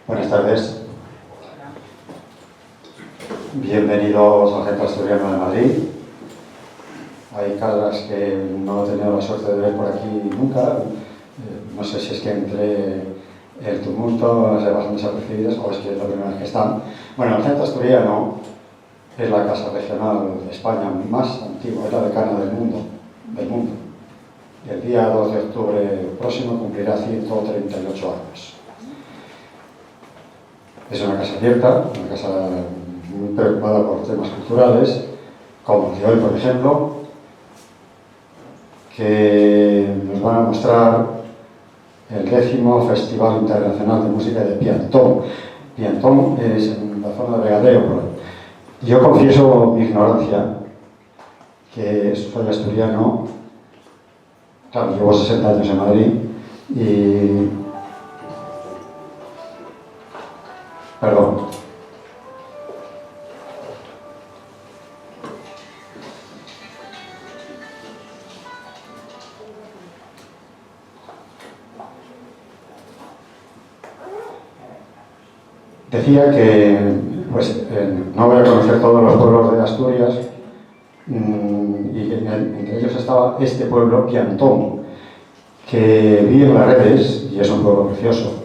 Buenas tardes. Bienvenidos al Centro Asturiano de Madrid. Hay caras que no he tenido la suerte de ver por aquí nunca. No sé si es que entre el tumulto se pasan desapercibidas o es que es la primera vez que están. Bueno, el Centro Asturiano es la casa regional de España más antigua, es la decana del mundo. El día 2 de octubre próximo cumplirá 138 años. Es una casa abierta, una casa muy preocupada por temas culturales, como el de hoy, por ejemplo, que nos van a mostrar el 10º Festival Internacional de Música de Piantón. Piantón es en la zona de Regadeo. Yo confieso mi ignorancia, que soy asturiano, claro, llevo 60 años en Madrid y... Perdón. Decía que no voy a conocer todos los pueblos de Asturias y que entre ellos estaba este pueblo, Piantón, que vi en las redes y es un pueblo precioso,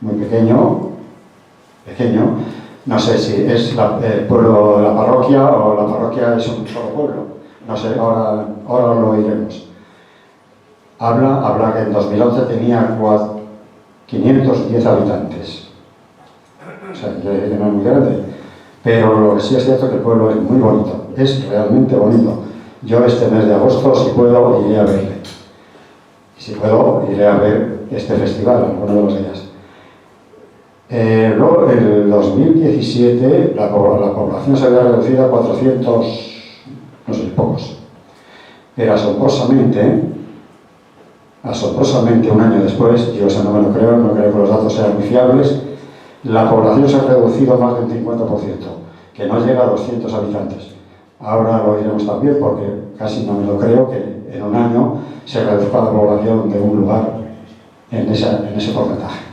muy pequeño, no sé si es el pueblo de la parroquia o la parroquia es un solo pueblo, no sé, ahora lo oiremos. Habla que en 2011 tenía 510 habitantes, o sea, que no es muy grande, pero lo que sí es cierto es que el pueblo es muy bonito, es realmente bonito. Yo este mes de agosto, si puedo, iré a verle. Si puedo, iré a ver este festival, alguno de los días. Luego, en el 2017, la población se había reducido a 400, no sé, pocos. Pero asombrosamente, un año después, yo eso no me lo creo, no creo que los datos sean muy fiables, la población se ha reducido más del 50%, que no llega a 200 habitantes. Ahora lo iremos también porque casi no me lo creo que en un año se reduzca la población de un lugar en ese porcentaje.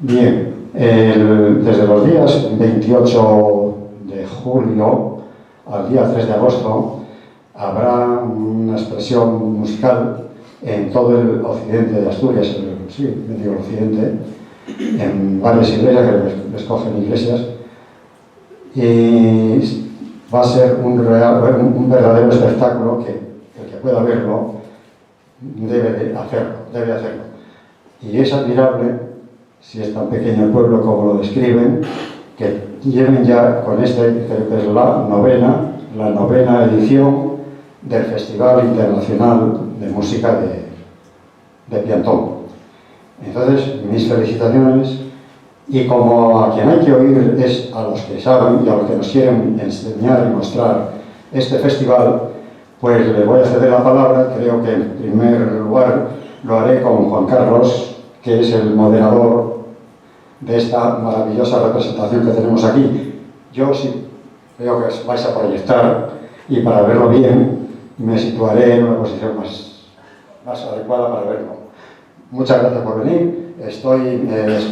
Bien, desde los días 28 de julio al día 3 de agosto habrá una expresión musical en todo el occidente de Asturias, sí, digo el occidente, en varias iglesias, que les cogen iglesias, y va a ser un verdadero espectáculo que el que pueda verlo debe hacerlo. Y es admirable, si es tan pequeño el pueblo como lo describen, que lleven ya con creo que es la novena edición del Festival Internacional de Música de Piantón. Entonces, mis felicitaciones, y como a quien hay que oír es a los que saben y a los que nos quieren enseñar y mostrar este festival, pues le voy a ceder la palabra. Creo que en primer lugar lo haré con Juan Carlos, que es el moderador de esta maravillosa representación que tenemos aquí. Yo sí veo que os vais a proyectar y para verlo bien me situaré en una posición más adecuada para verlo. Muchas gracias por venir, estoy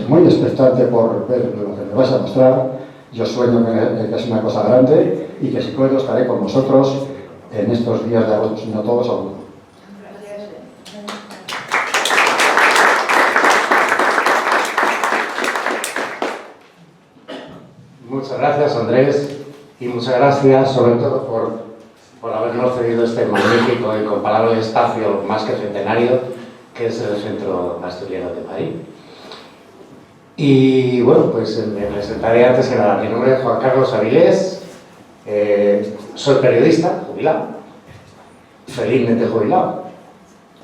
muy expectante por ver lo que me vais a mostrar. Yo sueño que es una cosa grande y que si puedo estaré con vosotros en estos días de agosto, si no todos, algunos. Muchas gracias, Andrés, y muchas gracias sobre todo por habernos cedido este magnífico y comparable espacio más que centenario que es el Centro Asturiano de Madrid. Y bueno, pues me presentaré antes que nada. Mi nombre es Juan Carlos Avilés, soy periodista, jubilado, felizmente jubilado.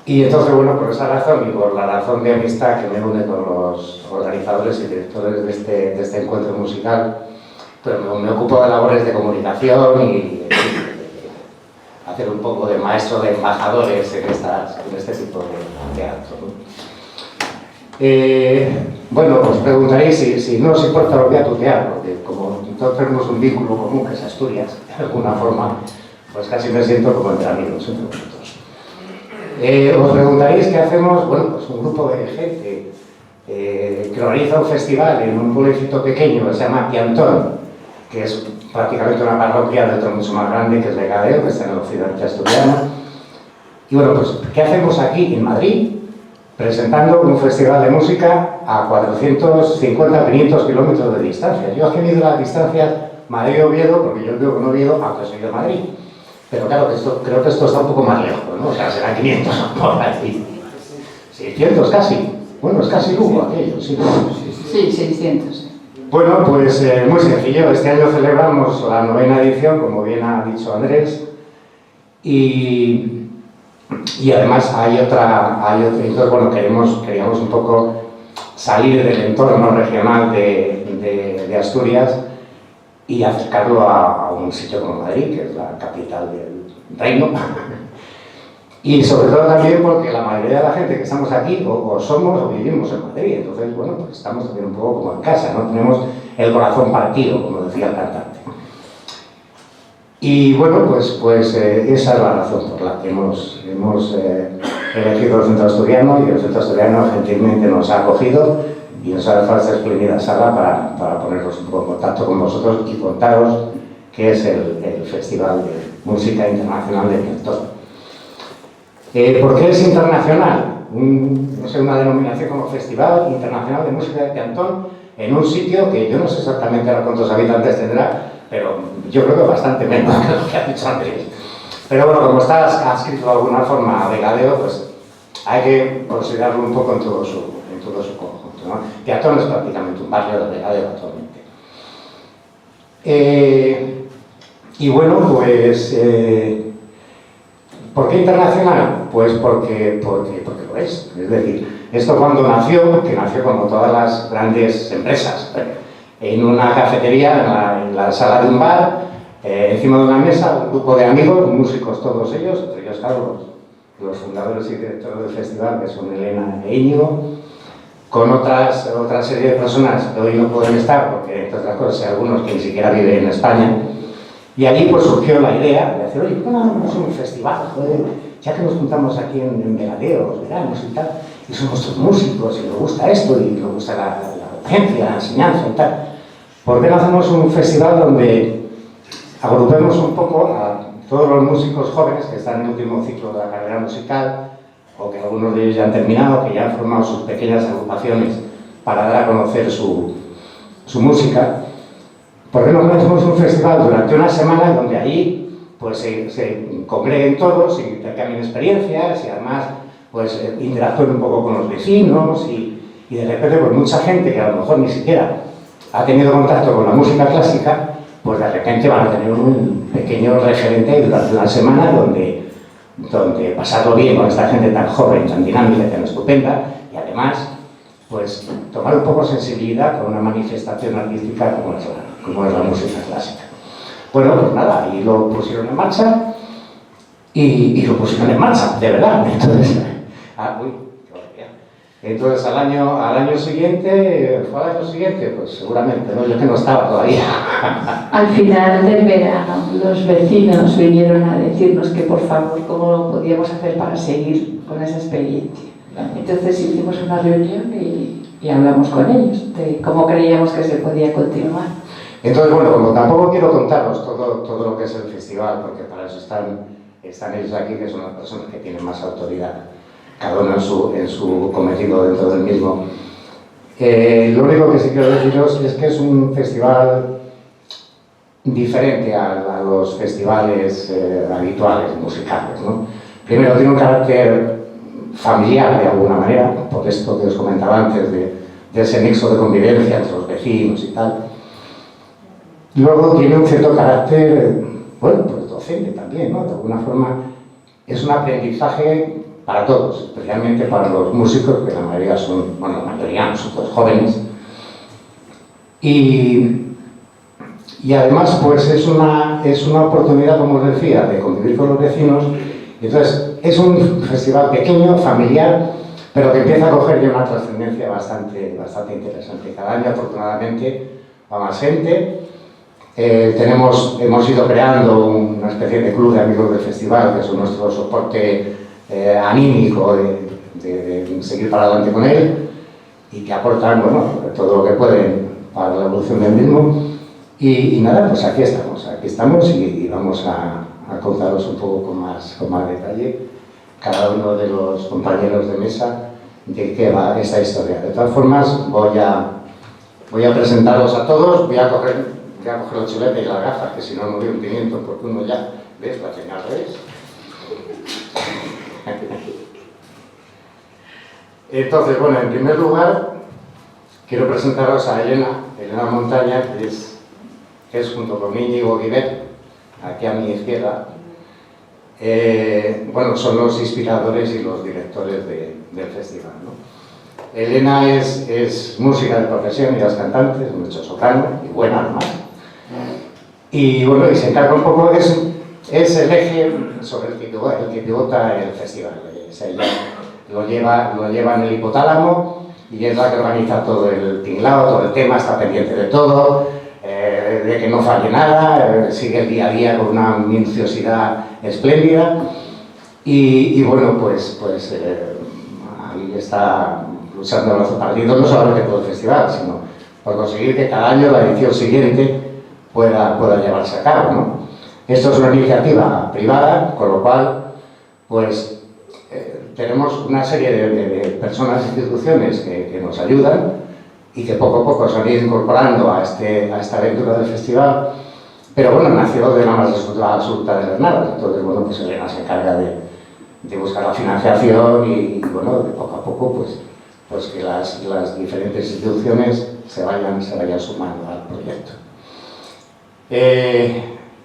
Y entonces, bueno, por esa razón y por la razón de amistad que me une con los organizadores y directores de este encuentro musical, pues me ocupo de labores de comunicación y hacer un poco de maestro de embajadores en este tipo de teatro, ¿no? Bueno, os preguntaréis si no os importa lo que voy a tutear, porque como todos tenemos un vínculo común que es Asturias, de alguna forma, pues casi me siento como entre amigos entre vosotros. Os preguntaréis qué hacemos. Bueno, pues un grupo de gente que organiza un festival en un pueblecito pequeño que se llama Piantón, que es prácticamente una parroquia de otro mucho más grande, que es Vegadeo, que está en el occidente asturiano. Y bueno, pues, ¿qué hacemos aquí en Madrid? Presentando un festival de música a 450, 500 kilómetros de distancia. Yo he mido las distancias Madrid-Oviedo, porque yo vivo con Oviedo, aunque soy de Madrid. Pero claro, creo que esto está un poco más lejos, ¿no? O sea, será 500 por ahí. 600 casi. Bueno, es casi Lugo aquello, sí. Sí, 600. Bueno, pues muy sencillo. Este año celebramos la 9ª edición, como bien ha dicho Andrés. Y además hay otra. Entonces, bueno, queríamos un poco salir del entorno regional de Asturias y acercarlo a un sitio como Madrid, que es la capital del reino. Y sobre todo también porque la mayoría de la gente que estamos aquí o somos o vivimos en Madrid. Entonces, bueno, pues estamos también un poco como en casa, ¿no? Tenemos el corazón partido, como decía el cantante. Y bueno, pues esa es la razón por la que hemos elegido el Centro Asturiano, y el Centro Asturiano gentilmente nos ha acogido y nos ha dejado esta espléndida sala para ponernos un poco en contacto con vosotros y contaros qué es el Festival de Música Internacional de Piantón. ¿Por qué es internacional? No sé, una denominación como Festival Internacional de Música de Piantón en un sitio que yo no sé exactamente ahora cuántos habitantes tendrá, pero yo creo que bastante menos que lo que ha dicho Andrés. Pero bueno, como está adscrito de alguna forma a Vegadeo, pues hay que considerarlo un poco en todo su conjunto, ¿no? Piantón es prácticamente un barrio de Vegadeo actualmente. Y bueno, pues ¿por qué internacional? Pues porque lo es. Es decir, esto cuando nació, que nació como todas las grandes empresas, en una cafetería, en la sala de un bar, encima de una mesa, un grupo de amigos, músicos todos ellos, entre ellos, claro, los fundadores y directores del festival, que son Elena e Íñigo, con otra serie de personas que hoy no pueden estar, porque entre otras cosas hay algunos que ni siquiera viven en España. Y allí pues surgió la idea de decir, oye, ¿por qué no hacemos un festival? Joder, ya que nos juntamos aquí en Vegadeo, los veranos y tal, y somos todos músicos y nos gusta esto y nos gusta la docencia, la enseñanza y tal, ¿por qué no hacemos un festival donde agrupemos un poco a todos los músicos jóvenes que están en el último ciclo de la carrera musical, o que algunos de ellos ya han terminado, que ya han formado sus pequeñas agrupaciones para dar a conocer su música? ¿Por qué no hacemos un festival durante una semana donde allí pues, se congreguen todos y intercambien experiencias y además pues, interactúen un poco con los vecinos y de repente pues, mucha gente que a lo mejor ni siquiera ha tenido contacto con la música clásica, pues de repente van a tener un pequeño referente durante una semana donde pasarlo bien con esta gente tan joven, tan dinámica, tan estupenda y además pues tomar un poco sensibilidad con una manifestación artística como es la música clásica. Bueno, pues nada, y lo pusieron en marcha y lo pusieron en marcha, de verdad. Entonces al año siguiente, ¿fue al año siguiente? Pues seguramente, ¿no? Yo que no estaba todavía. Al final del verano, los vecinos vinieron a decirnos que por favor, cómo podíamos hacer para seguir con esa experiencia. Entonces hicimos una reunión y hablamos con ellos de cómo creíamos que se podía continuar. Entonces, bueno, como tampoco quiero contaros todo lo que es el festival, porque para eso están ellos aquí, que son las personas que tienen más autoridad, cada uno en su cometido dentro del mismo. Lo único que sí quiero deciros es que es un festival diferente a los festivales habituales musicales, ¿no? Primero, tiene un carácter familiar de alguna manera, por esto que os comentaba antes de ese nexo de convivencia entre los vecinos y tal. Luego tiene un cierto carácter, bueno, pues docente también, ¿no? De alguna forma es un aprendizaje para todos, especialmente para los músicos, que la mayoría son, bueno, la mayoría son todos jóvenes. Y además, pues es una oportunidad, como os decía, de convivir con los vecinos. Entonces, es un festival pequeño, familiar, pero que empieza a coger ya una trascendencia bastante interesante. Cada año, afortunadamente, va más gente. Hemos ido creando una especie de club de amigos del festival, que es nuestro soporte anímico de seguir para adelante con él. y que aportan, bueno, todo lo que pueden para la evolución del mismo. Y nada, pues aquí estamos y vamos a contaros un poco con más detalle cada uno de los compañeros de mesa de qué va esta historia. De todas formas, voy a presentaros a todos, voy a coger el chulete y las gafas, que si no, no veo un pimiento, porque uno ya, ¿ves? La señal, ¿ves? Entonces, bueno, en primer lugar, quiero presentaros a Elena Montaña, que es junto con Íñigo Guibert, aquí a mi izquierda. Bueno, son los inspiradores y los directores del festival, ¿no? Elena es música de profesión y es cantante, es mucho soprano y buena además. Y bueno, y se encarga un poco, es el eje sobre el que pivota el festival. Ella lo lleva en el hipotálamo y es la que organiza todo el tinglado, todo el tema, está pendiente de todo, de que no falle nada, sigue el día a día con una minuciosidad espléndida y bueno, pues ahí está luchando brazo partido, no solamente por el festival, sino por conseguir que cada año la edición siguiente pueda llevarse a cabo, ¿no? Esto es una iniciativa privada, con lo cual, pues, tenemos una serie de personas e instituciones que nos ayudan y que poco a poco se han ido incorporando a esta aventura del festival, pero bueno, nació de la más absoluta de las nada. Entonces, bueno, pues Elena se encarga de buscar la financiación y bueno, de poco a poco, pues que las diferentes instituciones se vayan sumando al proyecto.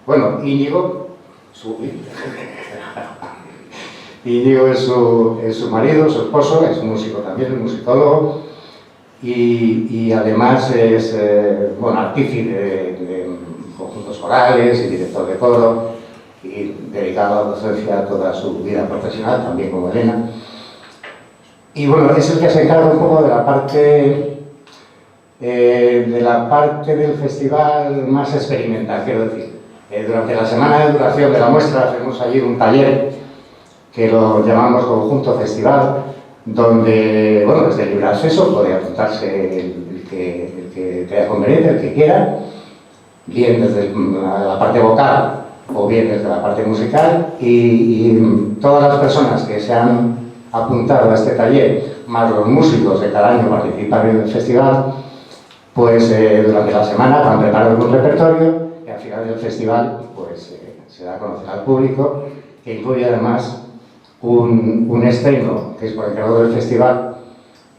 Bueno, Íñigo es su marido, su esposo, es músico también, es musicólogo y además es bueno, artífice de conjuntos corales y director de coro y dedicado a la docencia toda su vida profesional, también como Elena. Y bueno, es el que se encarga un poco de la parte del festival más experimental, quiero decir. Durante la semana de duración de la muestra hacemos allí un taller que lo llamamos Conjunto Festival, donde, bueno, desde libre acceso puede apuntarse el que crea conveniente, el que quiera, bien desde la parte vocal o bien desde la parte musical, y todas las personas que se han apuntado a este taller, más los músicos que cada año participan en el festival, pues durante la semana van preparando un repertorio y al final del festival pues se da a conocer al público, que incluye además un estreno que es por encargo del festival,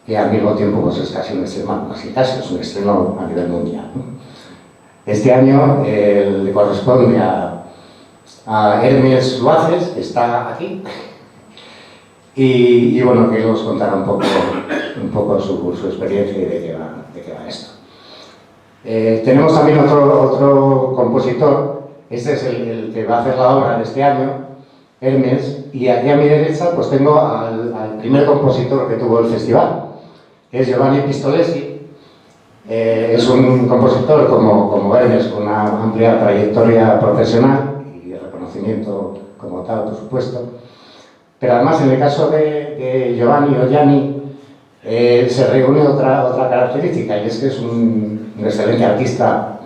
que al mismo tiempo pues es casi un estreno, es un estreno a nivel mundial, ¿no? Este año le corresponde a Hermes Luaces, que está aquí, y bueno, que nos contará un poco su experiencia y de qué va esto. Tenemos también otro compositor, este es el que va a hacer la obra de este año, Hermes, y aquí a mi derecha pues tengo al primer compositor que tuvo el festival, que es Giovanni Pistolesi. Es un compositor como Hermes, con una amplia trayectoria profesional y de reconocimiento como tal, por supuesto. Pero además, en el caso de Giovanni o Gianni, se reúne otra característica, y es que es un excelente artista,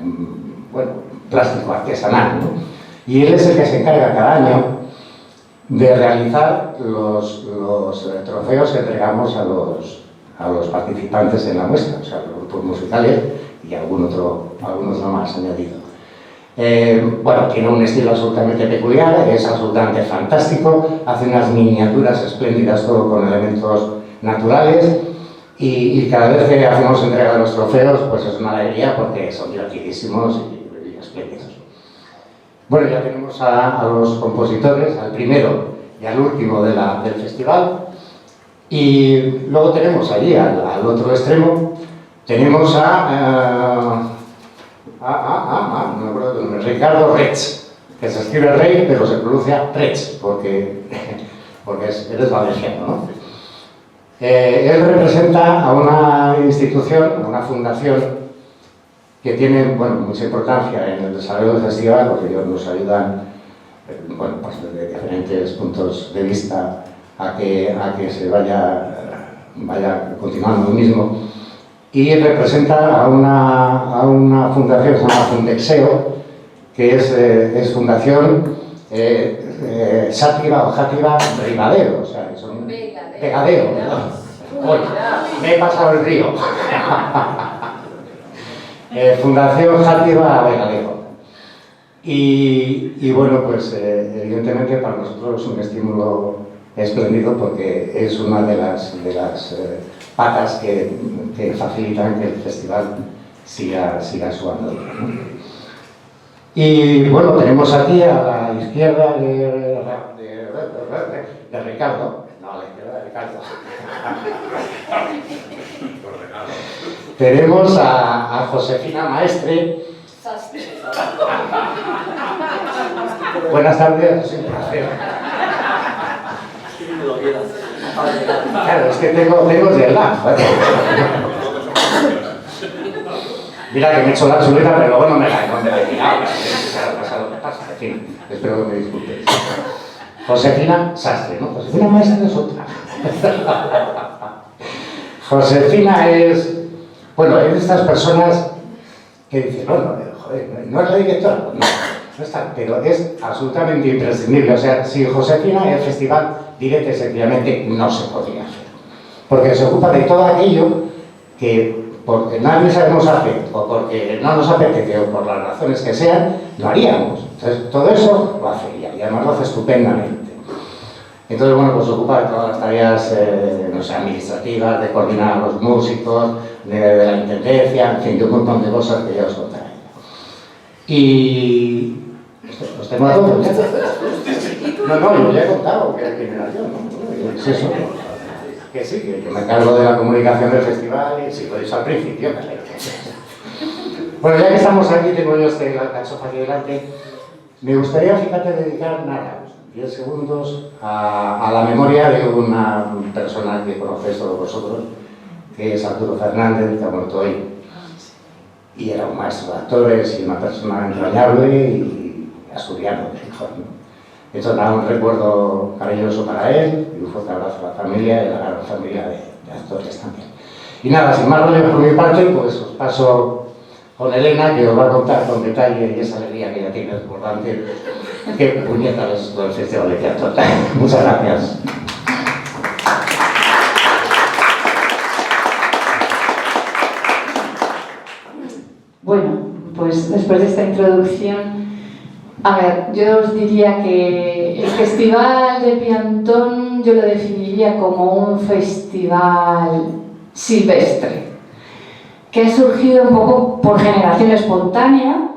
bueno, plástico, artesanal, ¿no? Y él es el que se encarga cada año de realizar los trofeos que entregamos a los participantes en la muestra, o sea, los grupos musicales y algunos más añadido. Bueno, tiene un estilo absolutamente peculiar, es absolutamente fantástico, hace unas miniaturas espléndidas, todo con elementos naturales, y cada vez que hacemos entrega de los trofeos, pues es una alegría porque son divertidísimos y espléndidos. Bueno, ya tenemos a los compositores, al primero y al último del festival, y luego tenemos allí, al otro extremo, tenemos no me acuerdo el nombre, Ricardo Reig, que se escribe Rey, pero se pronuncia Reig, porque eres valenciano, ¿no? Él representa a una institución, a una fundación que tiene, bueno, mucha importancia en el desarrollo del festival, porque ellos nos ayudan, bueno, pues desde diferentes puntos de vista a que se vaya vaya continuando lo mismo, y representa a una fundación que se llama Fundexeo, que es Fundación Sátiva o Játiva Ribadeo, o sea, que son Pegadeo, ¿no? Oye, me he pasado el río. Fundación Játiva Vegadeo. Y bueno, pues evidentemente para nosotros es un estímulo espléndido porque es una de las patas que facilitan que el festival siga su andadura, ¿no? Y bueno, tenemos aquí a la izquierda de Ricardo, no, a la izquierda de Ricardo. Tenemos a Josefina Maestre. Buenas tardes, es un placer. Claro, es que tengo jet lag. Mira que me he hecho la chuleta, pero luego no me la he tirado. Pasa lo que pasa. En fin, espero que me disculpéis. Josefina Sastre, ¿no? Josefina Maestre es otra. Josefina es, bueno, es de estas personas que dicen, bueno, joder, ¿no es la directora? Pues no está, pero es absolutamente imprescindible. O sea, sin Josefina el festival directo sencillamente no se podría hacer. Porque se ocupa de todo aquello que, porque nadie sabemos hacer, o porque no nos apetece, o por las razones que sean, lo haríamos. Entonces, todo eso lo hace ella, y además lo hace estupendamente. Entonces, bueno, pues se ocupa de todas las tareas, no sé, administrativas, de coordinar a los músicos, de la intendencia, en fin, de un montón de cosas que ya os contaré. Y... ¿Os tengo a todos? No, yo ya he contado que generación, ¿no? Es eso. Que sí, que me encargo de la comunicación del festival y si podéis al principio, bueno, ya que estamos aquí, tengo yo la cachofa aquí delante, me gustaría, fíjate, dedicar nada, 10 segundos a la memoria de una persona que conocéis todos vosotros, que es Arturo Fernández, que ha muerto hoy. Y era un maestro de actores y una persona entrañable y asturiano, mejor, ¿no? Entonces, nada, un recuerdo cariñoso para él y un fuerte abrazo a la familia y a la gran familia de actores también. Y nada, sin más rollo por mi parte, pues os paso con Elena, que os va a contar con detalle y esa alegría que ya tiene desbordante qué puñetas es todo el Festival de Teatro. Muchas gracias. Bueno, pues después de esta introducción, a ver, yo os diría que el Festival de Piantón yo lo definiría como un festival silvestre, que ha surgido un poco por generación espontánea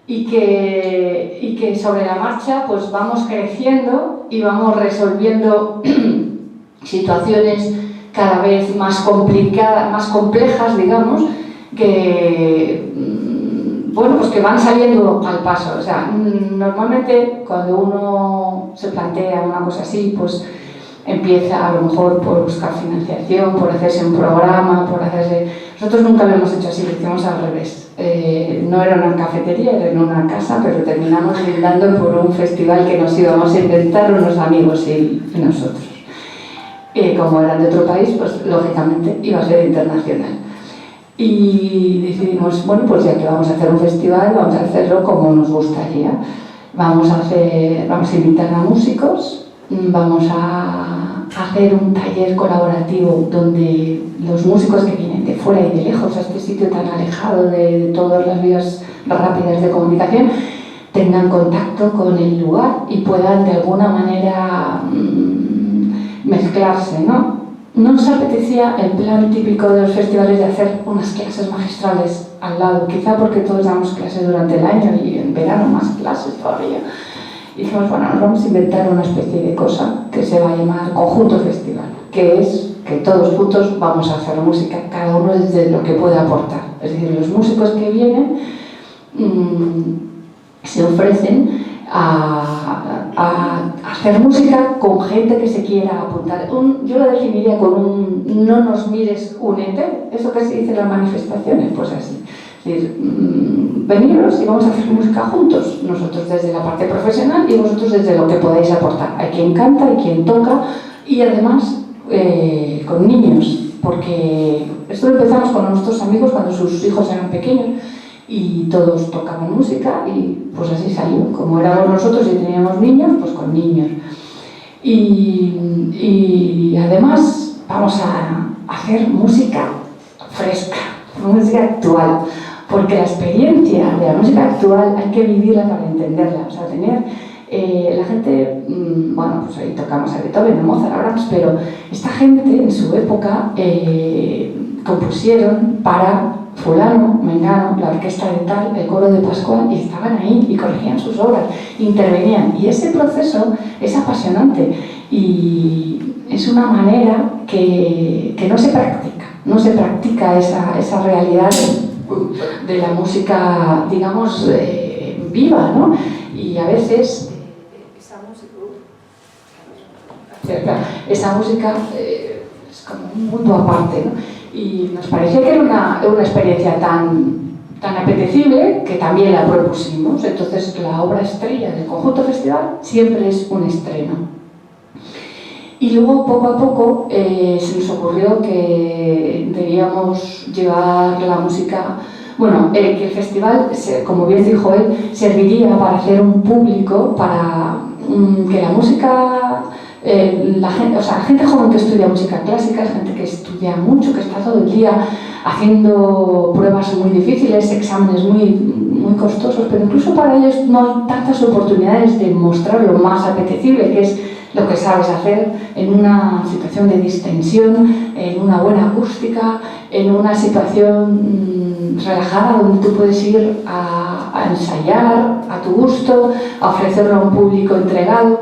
y que sobre la marcha pues vamos creciendo y vamos resolviendo situaciones cada vez más complicadas, más complejas, digamos, que bueno, pues que van saliendo al paso. O sea, normalmente cuando uno se plantea una cosa así, pues empieza a lo mejor por buscar financiación, por hacerse un programa, por hacerse... Nosotros nunca lo hemos hecho así, lo hicimos al revés. No era una cafetería, era en una casa, pero terminamos brindando por un festival que nos íbamos a inventar unos amigos y nosotros. Como eran de otro país, pues lógicamente iba a ser internacional. Y decidimos, bueno, pues ya que vamos a hacer un festival, vamos a hacerlo como nos gustaría. Vamos a invitar a músicos, vamos a hacer un taller colaborativo donde los músicos que vienen de fuera y de lejos a este sitio tan alejado de todas las vías rápidas de comunicación tengan contacto con el lugar y puedan de alguna manera mezclarse, ¿no? No nos apetecía el plan típico de los festivales de hacer unas clases magistrales al lado, quizá porque todos damos clases durante el año y en verano más clases todavía. Y dijimos, bueno, nos vamos a inventar una especie de cosa que se va a llamar Conjunto Festival, que es que todos juntos vamos a hacer música, cada uno desde lo que puede aportar. Es decir, los músicos que vienen se ofrecen a hacer música con gente que se quiera apuntar. Yo lo definiría con un no nos mires, únete, eso que se dice en las manifestaciones, pues así. Es decir, veniros y vamos a hacer música juntos, nosotros desde la parte profesional y vosotros desde lo que podáis aportar. Hay quien canta, hay quien toca y además con niños, porque esto lo empezamos con nuestros amigos cuando sus hijos eran pequeños y todos tocaban música y pues así salió. Como éramos nosotros y teníamos niños, pues con niños. Y además vamos a hacer música fresca, música actual, porque la experiencia de la música actual hay que vivirla para entenderla, o sea, tener la gente, bueno, pues ahí tocamos a Beethoven, a Mozart, a Brahms, pero esta gente en su época compusieron para fulano, mengano, la orquesta de tal, el coro de Pascual, y estaban ahí y corregían sus obras, intervenían, y ese proceso es apasionante y es una manera que no se practica esa realidad de la música, digamos, viva, ¿no? Y a veces esa música es como un mundo aparte, ¿no? Y nos parecía que era una experiencia tan apetecible que también la propusimos. Entonces la obra estrella del conjunto festival siempre es un estreno. Y luego poco a poco se nos ocurrió que debíamos llevar la música, bueno, que el festival, como bien dijo él, serviría para hacer un público, para que la música, la gente joven que estudia música clásica, es gente que estudia mucho, que está todo el día haciendo pruebas muy difíciles, exámenes muy costosos, pero incluso para ellos no hay tantas oportunidades de mostrar lo más apetecible, que es lo que sabes hacer en una situación de distensión, en una buena acústica, en una situación relajada donde tú puedes ir a ensayar a tu gusto, a ofrecerlo a un público entregado.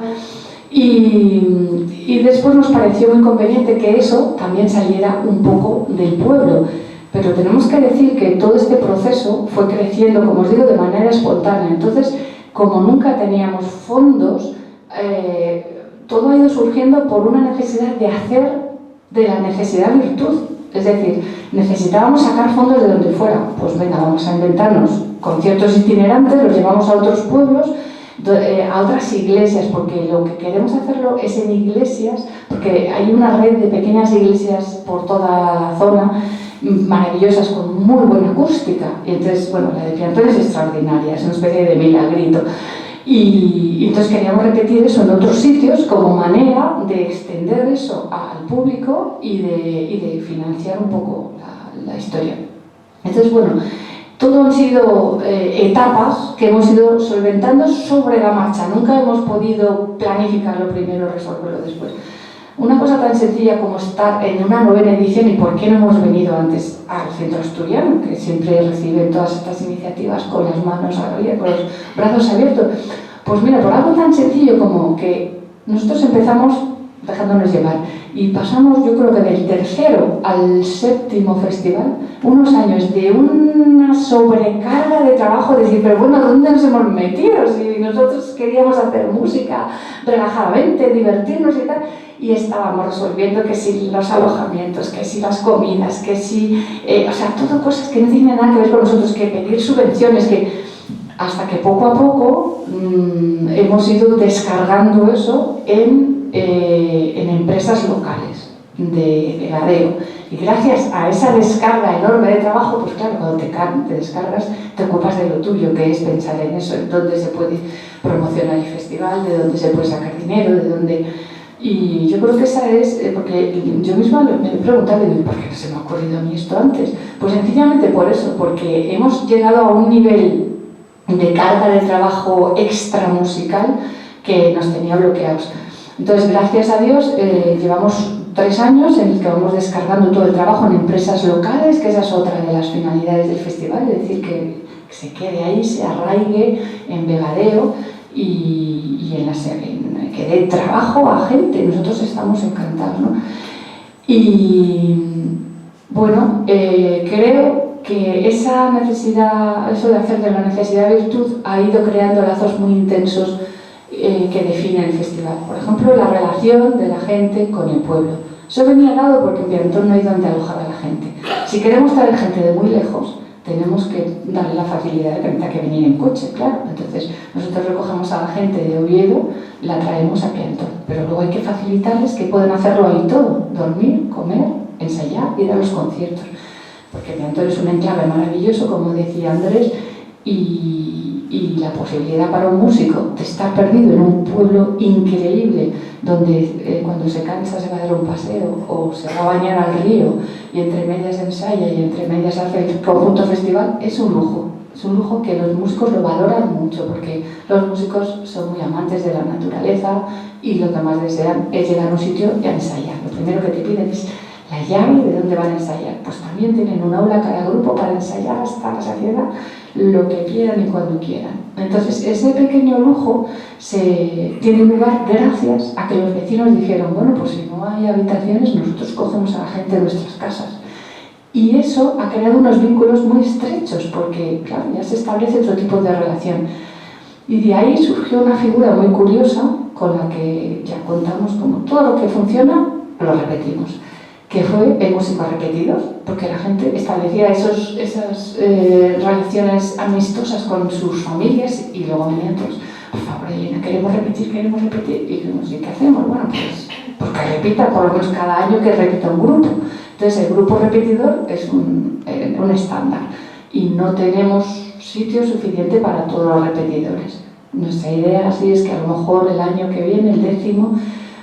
Y después nos pareció muy conveniente que eso también saliera un poco del pueblo. Pero tenemos que decir que todo este proceso fue creciendo, como os digo, de manera espontánea. Entonces, como nunca teníamos fondos, todo ha ido surgiendo por una necesidad de hacer de la necesidad virtud. Es decir, necesitábamos sacar fondos de donde fuera. Pues venga, vamos a inventarnos conciertos itinerantes, los llevamos a otros pueblos, a otras iglesias, porque lo que queremos hacerlo es en iglesias, porque hay una red de pequeñas iglesias por toda la zona, maravillosas, con muy buena acústica. Y entonces, bueno, la de Piantón es extraordinaria, es una especie de milagrito. Y entonces queríamos repetir eso en otros sitios como manera de extender eso al público y de financiar un poco la historia. Entonces, bueno, todo han sido etapas que hemos ido solventando sobre la marcha. Nunca hemos podido planificarlo primero, resolverlo después. Una cosa tan sencilla como estar en una 9ª edición y por qué no hemos venido antes al Centro Asturiano, que siempre recibe todas estas iniciativas con las manos abiertas, con los brazos abiertos. Pues mira, por algo tan sencillo como que nosotros empezamos dejándonos llevar y pasamos, yo creo que del 3º al 7º festival, unos años de una sobrecarga de trabajo, de decir, pero bueno, ¿dónde nos hemos metido? Si nosotros queríamos hacer música relajadamente, divertirnos y tal, y estábamos resolviendo que si los alojamientos, que si las comidas, que si, o sea, todo cosas que no tienen nada que ver con nosotros, que pedir subvenciones, que hasta que poco a poco hemos ido descargando eso en empresas locales de vegadeo. Y gracias a esa descarga enorme de trabajo, pues claro, cuando te descargas, te ocupas de lo tuyo, que es pensar en eso, en dónde se puede promocionar el festival, de dónde se puede sacar dinero, de dónde... Y yo creo que esa es, porque yo misma me he preguntado, ¿por qué no se me ha ocurrido a mí esto antes? Pues sencillamente por eso, porque hemos llegado a un nivel de carga de trabajo extra musical que nos tenía bloqueados. Entonces, gracias a Dios, llevamos 3 años en el que vamos descargando todo el trabajo en empresas locales, que esa es otra de las finalidades del festival, es decir, que se quede ahí, se arraigue en vegadeo y que dé trabajo a gente. Nosotros estamos encantados, ¿no? Y bueno, creo que esa necesidad, eso de hacer de la necesidad virtud, ha ido creando lazos muy intensos que definen el festival. Por ejemplo, la relación de la gente con el pueblo. Eso venía dado porque en Piantón no hay donde alojar a la gente. Si queremos traer gente de muy lejos, tenemos que darle la facilidad de que tenga que venir en coche, claro. Entonces, nosotros recogemos a la gente de Oviedo, la traemos a Piantón. Pero luego hay que facilitarles que pueden hacerlo ahí todo: dormir, comer, ensayar, ir a los conciertos. Porque Piantón es un enclave maravilloso, como decía Andrés, y la posibilidad para un músico de estar perdido en un pueblo increíble, donde cuando se cansa se va a dar un paseo o se va a bañar al río y entre medias ensaya y entre medias hace el conjunto festival, es un lujo. Es un lujo que los músicos lo valoran mucho, porque los músicos son muy amantes de la naturaleza y lo que más desean es llegar a un sitio y a ensayar. Lo primero que te piden es la llave de dónde van a ensayar. Pues también tienen un aula cada grupo para ensayar hasta la saciedad lo que quieran y cuando quieran. Entonces, ese pequeño lujo tiene lugar gracias a que los vecinos dijeron, bueno, pues si no hay habitaciones, nosotros cogemos a la gente de nuestras casas. Y eso ha creado unos vínculos muy estrechos, porque, claro, ya se establece otro tipo de relación. Y de ahí surgió una figura muy curiosa, con la que ya contamos como todo lo que funciona, lo repetimos, que fue el músico repetidor, porque la gente establecía esas relaciones amistosas con sus familias y luego venían todos, por favor, Elena, queremos repetir, y dijimos, ¿y qué hacemos? Bueno, pues que repita, por lo menos cada año que repita un grupo. Entonces el grupo repetidor es un estándar y no tenemos sitio suficiente para todos los repetidores. Nuestra idea así es que a lo mejor el año que viene, el 10º,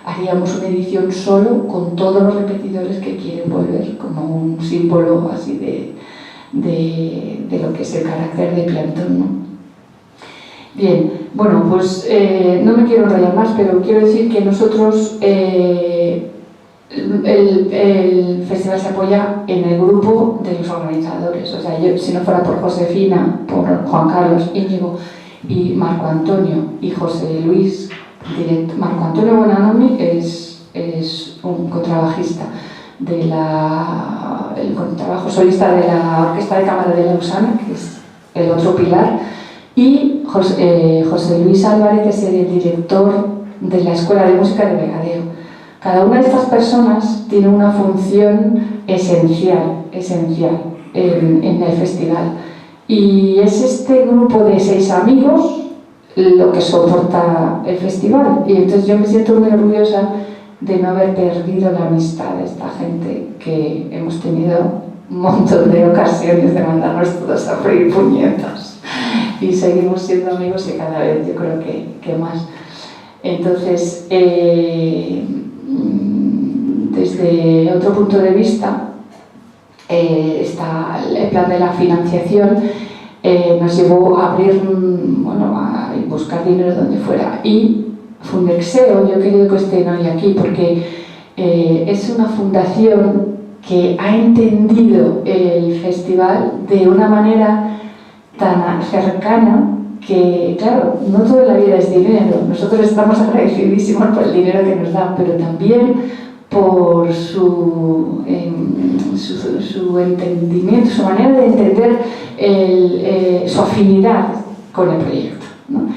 haríamos una edición solo con todos los repetidores que quieren volver, como un símbolo así de lo que es el carácter de Piantón, ¿no? Bien, bueno, pues no me quiero enrollar más, pero quiero decir que nosotros, el festival se apoya en el grupo de los organizadores. O sea, yo, si no fuera por Josefina, por Juan Carlos, Íñigo y Marco Antonio y José Luis, Marco Antonio Bonanomi es un contrabajista el contrabajo solista de la Orquesta de Cámara de Lausana, que es el otro pilar, y José Luis Álvarez es el director de la Escuela de Música de Vegadeo. Cada una de estas personas tiene una función esencial en el festival, y es este grupo de 6 amigos lo que soporta el festival. Y entonces yo me siento muy orgullosa de no haber perdido la amistad de esta gente, que hemos tenido un montón de ocasiones de mandarnos todos a freír puñetas y seguimos siendo amigos, y cada vez yo creo que más. Entonces, desde otro punto de vista, está el plan de la financiación. Nos llevó a abrir, a buscar dinero donde fuera, y Fundexeo, yo he querido que estén hoy aquí porque es una fundación que ha entendido el festival de una manera tan cercana que, claro, no toda la vida es dinero. Nosotros estamos agradecidísimos por el dinero que nos dan, pero también por su entendimiento, su manera de entender su afinidad con el proyecto, ¿no?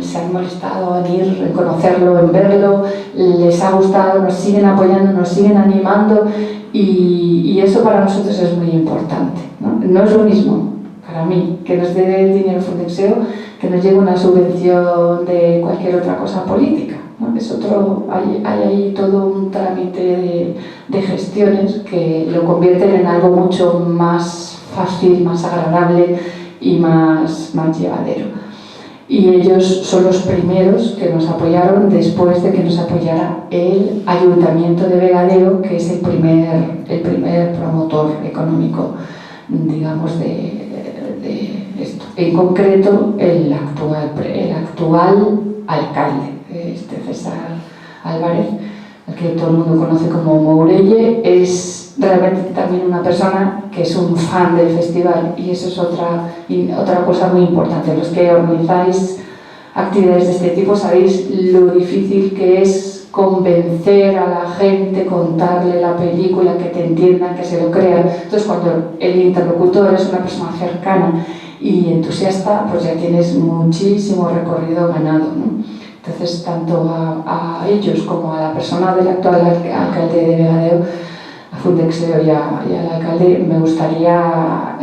Se han molestado en ir, en conocerlo, en verlo, les ha gustado, nos siguen apoyando, nos siguen animando, y eso para nosotros es muy importante, ¿no? No es lo mismo para mí que nos dé dinero Fundexeo que nos llegue una subvención de cualquier otra cosa política, ¿no? Es hay ahí todo un trámite de gestiones que lo convierten en algo mucho más fácil, más agradable y más llevadero. Y ellos son los primeros que nos apoyaron después de que nos apoyara el Ayuntamiento de Vegadeo, que es el primer promotor económico, digamos, de esto. En concreto, el actual alcalde, César Álvarez, al que todo el mundo conoce como Mourelle, es realmente también una persona que es un fan del festival, y eso es otra cosa muy importante. Los que organizáis actividades de este tipo sabéis lo difícil que es convencer a la gente, contarle la película, que te entiendan, que se lo crean. Entonces, cuando el interlocutor es una persona cercana y entusiasta, pues ya tienes muchísimo recorrido ganado, ¿no? Entonces, tanto a ellos como a la persona del actual alcalde de Vegadeo, a Fundexeo y al alcalde, me gustaría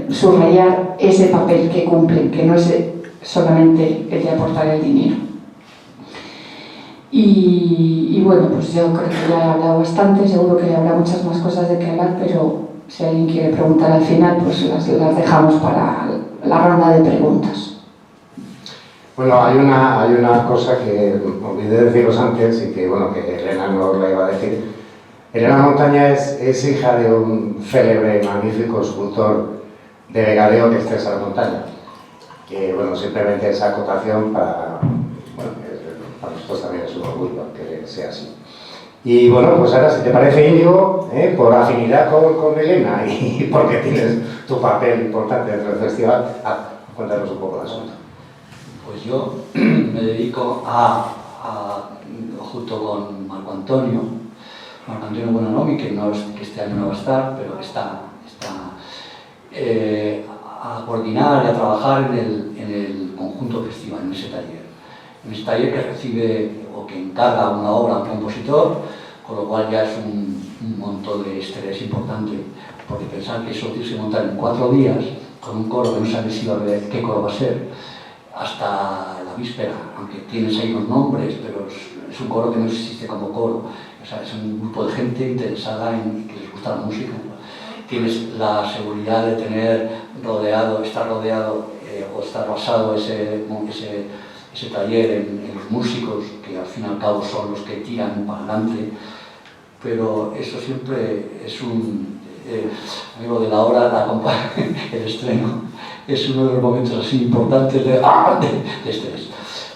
subrayar ese papel que cumplen, que no es solamente el de aportar el dinero. Y bueno, pues yo creo que ya he hablado bastante, seguro que habrá muchas más cosas de que hablar, pero si alguien quiere preguntar al final, pues las dejamos para la ronda de preguntas. Bueno, hay una cosa que olvidé deciros antes y que, bueno, que Elena no os la iba a decir. Elena Montaña es hija de un célebre, magnífico escultor de Vegadeo, que es César Montaña. Que, bueno, simplemente esa acotación para nosotros también es un orgullo que sea así. Y bueno, pues ahora, si te parece, Íñigo, por afinidad con Elena y porque tienes tu papel importante dentro del festival, cuéntanos un poco el asunto. Pues yo me dedico junto con Marco Antonio Buonanomi, que este año no va a estar, pero está a coordinar y a trabajar en el conjunto festival, en ese taller. En ese taller que recibe o que encarga una obra a un compositor, con lo cual ya es un montón de estrés importante, porque pensar que eso tiene que montar en 4 días, con un coro que no sabe si va a ver qué coro va a ser, hasta la víspera, aunque tienes ahí los nombres, pero es un coro que no existe como coro. O sea, es un grupo de gente interesada en que les gusta la música. Tienes la seguridad de estar rodeado o estar basado ese taller en los músicos, que al fin y al cabo son los que tiran para adelante, pero eso siempre es amigo de la hora, el estreno, es uno de los momentos así importantes de estrés,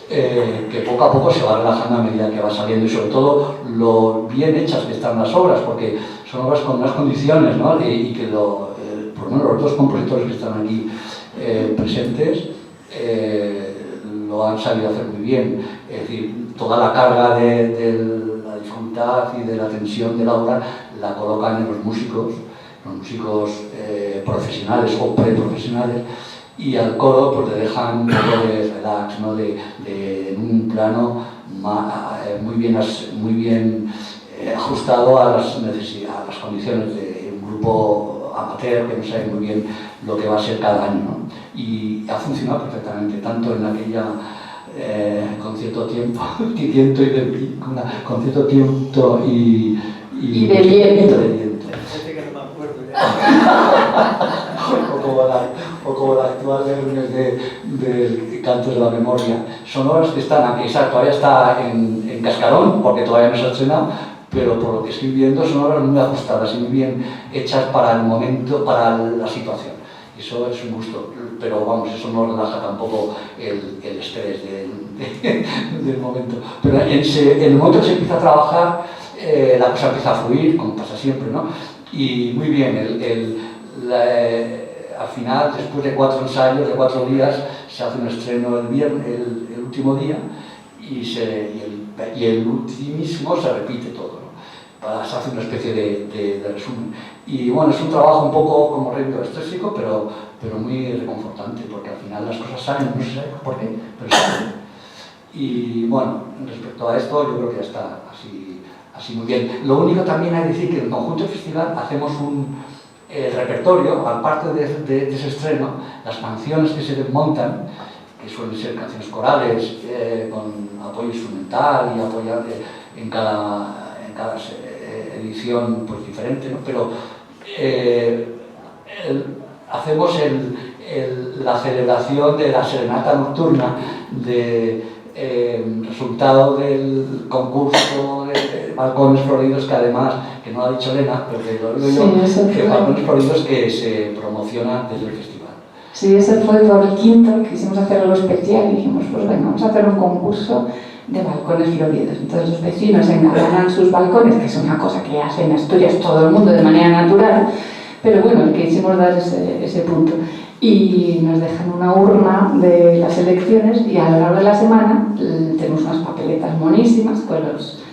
que poco a poco se va relajando a medida que va saliendo, y sobre todo lo bien hechas que están las obras, porque son obras con unas condiciones, ¿no? Y que por lo menos los 2 compositores que están aquí presentes lo han sabido hacer muy bien. Es decir, toda la carga de la dificultad y de la tensión de la obra la colocan en los músicos profesionales o preprofesionales, y al coro pues le dejan un poco de relax, ¿no? En un plano muy bien ajustado a las necesidades, a las condiciones de un grupo amateur que no sabe muy bien lo que va a ser cada año, ¿no? Y ha funcionado perfectamente, tanto en aquella concierto tiempo y de viento. O como la actual de Cantos de la Memoria. Son obras que están aquí, todavía está en cascarón, porque todavía no se ha estrenado, pero por lo que estoy viendo son obras muy ajustadas y muy bien hechas para el momento, para la situación. Eso es un gusto, pero vamos, eso no relaja tampoco el estrés del momento. Pero en el momento que se empieza a trabajar, la cosa empieza a fluir, como pasa siempre, ¿no? Y muy bien, al final, después de 4 ensayos, de 4 días, se hace un estreno el último día, y el ultimísimo se repite todo, ¿no? Se hace una especie de resumen. Y bueno, es un trabajo un poco como estésico, pero muy reconfortante, porque al final las cosas salen, no sé por qué, pero salen. Y bueno, respecto a esto, yo creo que ya está así muy bien. Lo único también hay que decir que en el conjunto festival hacemos el repertorio, aparte de ese estreno, las canciones que se desmontan, que suelen ser canciones corales, con apoyo instrumental y apoyo en cada edición pues diferente, ¿no? Pero hacemos la celebración de la serenata nocturna, resultado del concurso de Balcones Floridos, que además, que no lo ha dicho Elena, pero que lo digo yo, que Balcones Floridos que se promociona desde el festival. Sí, ese fue por el quinto, quisimos hacer algo especial y dijimos, pues venga, vamos a hacer un concurso de balcones floridos. Entonces los vecinos engalanan sus balcones, que es una cosa que hace en Asturias todo el mundo de manera natural, pero bueno, quisimos dar ese punto. Y nos dejan una urna de las elecciones, y a lo largo de la semana tenemos unas papeletas monísimas con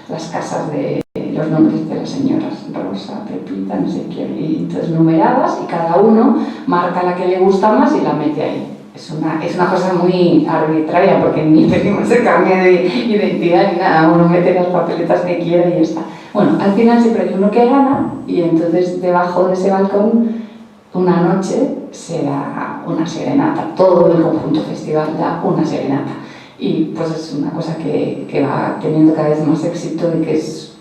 las casas de los nombres de las señoras, Rosa, Pepita, no sé quién, y entonces numeradas, y cada uno marca la que le gusta más y la mete ahí. Es una cosa muy arbitraria, porque ni pedimos el carnet de identidad ni nada, uno mete las papeletas que quiera y ya está. Bueno, al final siempre hay uno que gana, y entonces debajo de ese balcón una noche se da una serenata, todo el conjunto festival da una serenata. y pues es una cosa que va teniendo cada vez más éxito y que es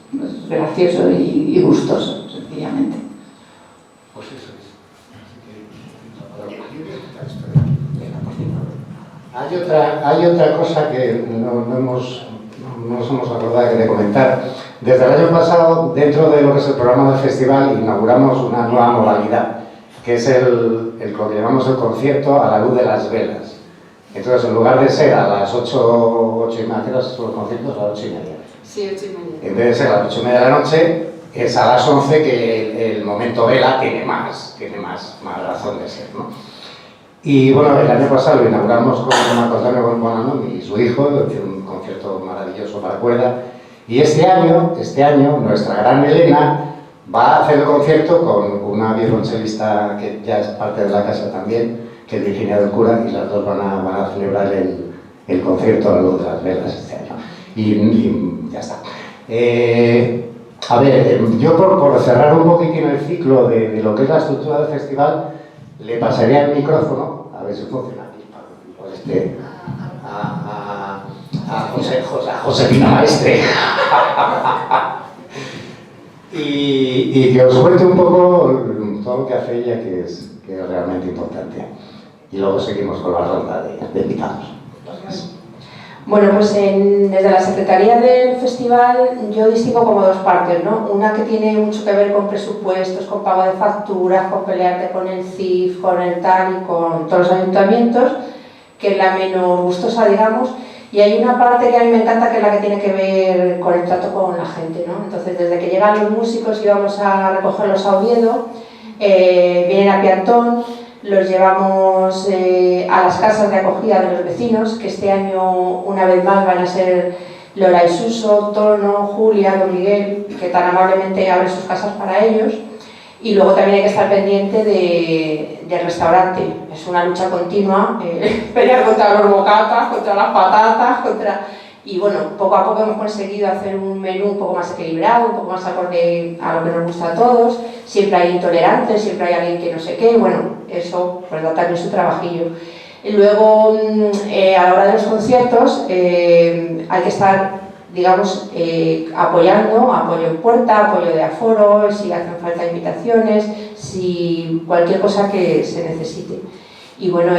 gracioso y gustoso, sencillamente. Pues eso es. Hay otra cosa que no nos hemos acordado de comentar. Desde el año pasado, dentro de lo que es el programa del festival, inauguramos una nueva modalidad, que es lo que llamamos el concierto a la luz de las velas. Entonces, en lugar de ser a las 8:30, ¿qué horas son los conciertos? A las 8:30. Sí, 8:30. En vez de ser a las 8:30 de la noche, es a las 11 que el momento vela tiene más razón de ser, ¿no? Y bueno, el año pasado lo inauguramos con Marco Antonio Bonanno y su hijo, un concierto maravilloso para cuerda. Y este año, nuestra gran Elena va a hacer el concierto con una violonchelista que ya es parte de la casa también, que es Virginia del Cura, y las dos van a celebrar el concierto a la luz de las velas este año. Y ya está. A ver, yo por cerrar un poquitín el ciclo de lo que es la estructura del festival, le pasaría el micrófono, a ver si funciona aquí, a Josefina Maestre. y que os cuente un poco todo lo que hace ella, que es realmente importante. Y luego seguimos con la ronda de invitados. Gracias. Bueno, pues desde la Secretaría del Festival yo distingo como dos partes, ¿no? Una que tiene mucho que ver con presupuestos, con pago de facturas, con pelearte con el CIF, con el TAL y con todos los ayuntamientos, que es la menos gustosa, digamos. Y hay una parte que a mí me encanta, que es la que tiene que ver con el trato con la gente, ¿no? Entonces, desde que llegan los músicos y vamos a recogerlos a Oviedo, vienen a Piantón, los llevamos a las casas de acogida de los vecinos, que este año una vez más van a ser Lola y Suso, Tono, Julia, Don Miguel, que tan amablemente abren sus casas para ellos. Y luego también hay que estar pendiente del restaurante. Es una lucha continua, pelear contra los bocatas, contra las patatas, Y bueno, poco a poco hemos conseguido hacer un menú un poco más equilibrado, un poco más acorde a lo que nos gusta a todos. Siempre hay intolerantes, siempre hay alguien que no sé qué, bueno, eso pues da también su trabajillo. Y luego, a la hora de los conciertos, hay que estar, digamos, apoyando, apoyo en puerta, apoyo de aforo, si hacen falta invitaciones, si cualquier cosa que se necesite. Y bueno,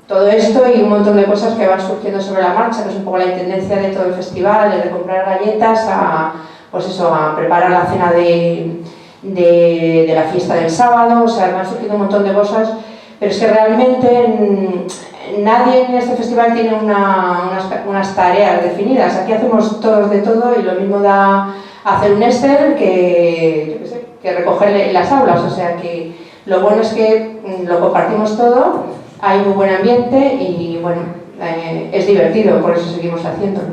todo esto y un montón de cosas que van surgiendo sobre la marcha, que es un poco la intendencia de todo el festival, desde comprar galletas a, pues eso, a preparar la cena de la fiesta del sábado, o sea, van surgiendo un montón de cosas, pero es que realmente nadie en este festival tiene unas tareas definidas. Aquí hacemos todos de todo y lo mismo da hacer un Excel que, yo qué sé, que recoger las aulas, o sea que lo bueno es que lo compartimos todo, hay muy buen ambiente y bueno, es divertido, por eso seguimos haciéndolo.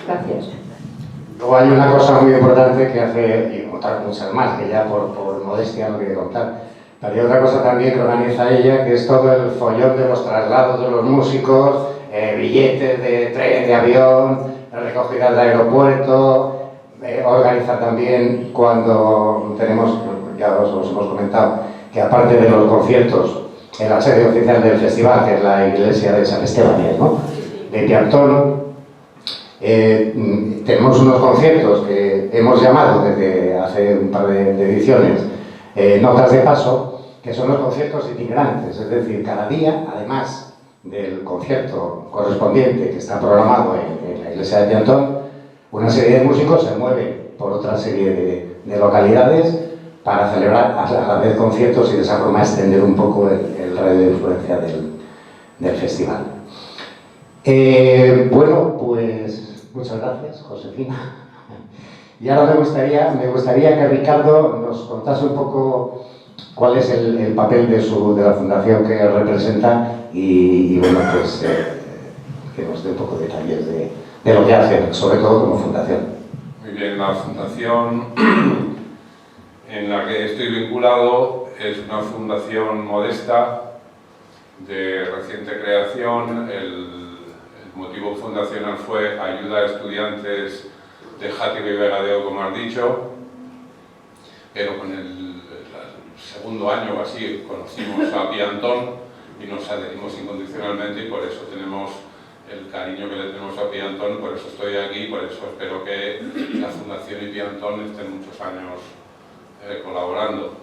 Gracias. Luego hay una cosa muy importante que hace, y otras muchas más, que ya por modestia no quiero contar, pero hay otra cosa también que organiza ella, que es todo el follón de los traslados de los músicos, billetes de tren, de avión, recogidas de aeropuerto, organiza también cuando tenemos, ya os hemos comentado, que aparte de los conciertos, en la sede oficial del festival, que es la iglesia de San Esteban, ¿no?, de Piantón, tenemos unos conciertos que hemos llamado desde hace un par de ediciones notas de paso, que son los conciertos itinerantes, es decir, cada día, además del concierto correspondiente que está programado en la iglesia de Piantón, una serie de músicos se mueven por otra serie de localidades para celebrar a la vez conciertos y de esa forma extender un poco el radio de influencia del festival. Bueno, pues muchas gracias, Josefina. Y ahora me gustaría que Ricardo nos contase un poco cuál es el papel de la fundación que representa y bueno, pues que nos dé un poco de detalles de lo que hacen, sobre todo como fundación. Muy bien, la fundación en la que estoy vinculado es una fundación modesta de reciente creación. El motivo fundacional fue ayuda a estudiantes de Játiva y Vegadeo, como has dicho, pero con el segundo año o así conocimos a Piantón y nos adherimos incondicionalmente y por eso tenemos el cariño que le tenemos a Piantón, por eso estoy aquí, por eso espero que la Fundación y Piantón estén muchos años colaborando.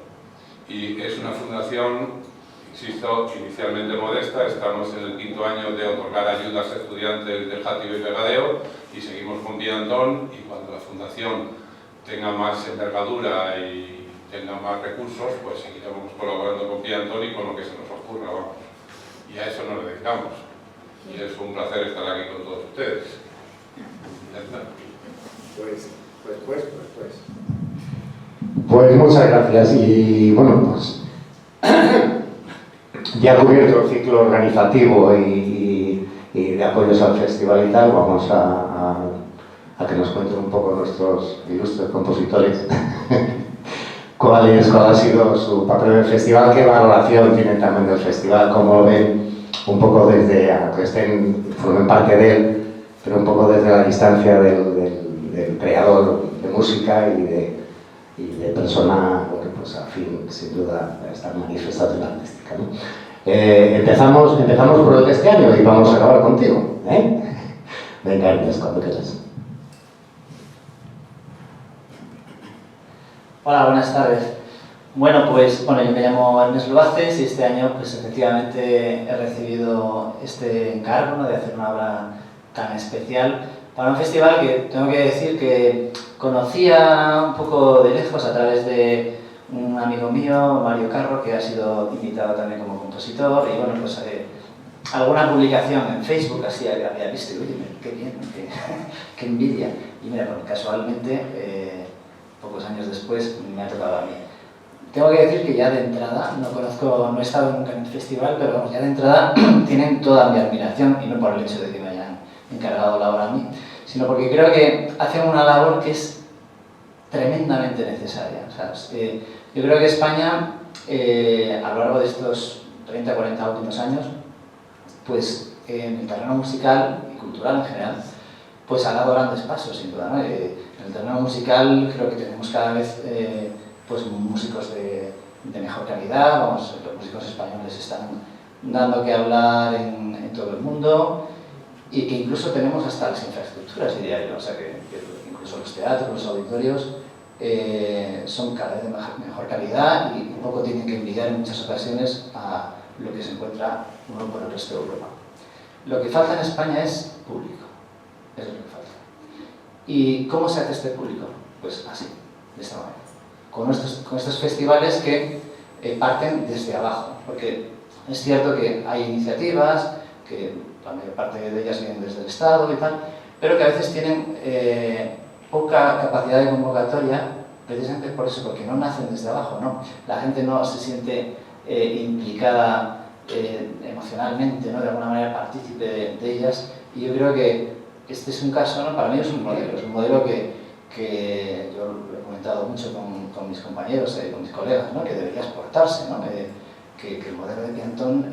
Y es una fundación, insisto, inicialmente modesta. Estamos en el 5º año de otorgar ayudas a estudiantes del Játiva y Vegadeo y seguimos con Piantón, y cuando la fundación tenga más envergadura y tenga más recursos, pues seguiremos colaborando con Piantón y con lo que se nos ocurra, vamos. Y a eso nos dedicamos. Y es un placer estar aquí con todos ustedes. Ya está. Pues muchas gracias. Y bueno, pues ya cubierto el ciclo organizativo y de apoyos al festival y tal, vamos a que nos cuenten un poco nuestros ilustres compositores cuál ha sido su papel en el festival, qué valoración tienen también del festival, cómo lo ven un poco desde, aunque formen parte de él, pero un poco desde la distancia del creador de música y de persona, bueno, pues afín, sin duda, a esta manifestación artística, ¿no? Empezamos por el de este año y vamos a acabar contigo, ¿eh? Venga, Ernest, cuando quieras. Hola, buenas tardes. Bueno, yo me llamo Ernest Luaces y este año, pues efectivamente he recibido este encargo, ¿no?, de hacer una obra tan especial para un festival que tengo que decir que conocía un poco de lejos a través de un amigo mío, Mario Carro, que ha sido invitado también como compositor, y bueno, pues alguna publicación en Facebook así había visto y oye, qué bien, qué envidia. Y mira, pues, casualmente, pocos años después me ha tocado a mí. Tengo que decir que ya de entrada, no he estado nunca en el festival, pero vamos, ya de entrada tienen toda mi admiración, y no por el hecho de que me hayan encargado la obra a mí, sino porque creo que hacen una labor que es tremendamente necesaria. O sea, yo creo que España, a lo largo de estos 30-40 últimos años, pues en el terreno musical y cultural en general, pues ha dado grandes pasos, sin duda, ¿no? En el terreno musical creo que tenemos cada vez pues músicos de mejor calidad, vamos, los músicos españoles están dando que hablar en todo el mundo, y que incluso tenemos hasta las infraestructuras, diría yo, o sea que incluso los teatros, los auditorios son cada vez de mejor calidad y un poco tienen que envidiar en muchas ocasiones a lo que se encuentra uno por el resto de Europa. Lo que falta en España es público, es lo que falta. ¿Y cómo se hace este público? Pues así, de esta manera, con estos festivales que parten desde abajo, porque es cierto que hay iniciativas, que la mayor parte de ellas vienen desde el Estado y tal, pero que a veces tienen poca capacidad de convocatoria, precisamente por eso, porque no nacen desde abajo, ¿no? La gente no se siente implicada emocionalmente, ¿no?, de alguna manera partícipe de ellas, y yo creo que este es un caso, ¿no?, para mí es un modelo que yo lo he comentado mucho con mis compañeros, con mis colegas, ¿no?, que debería exportarse, ¿no?, que el modelo de Piantón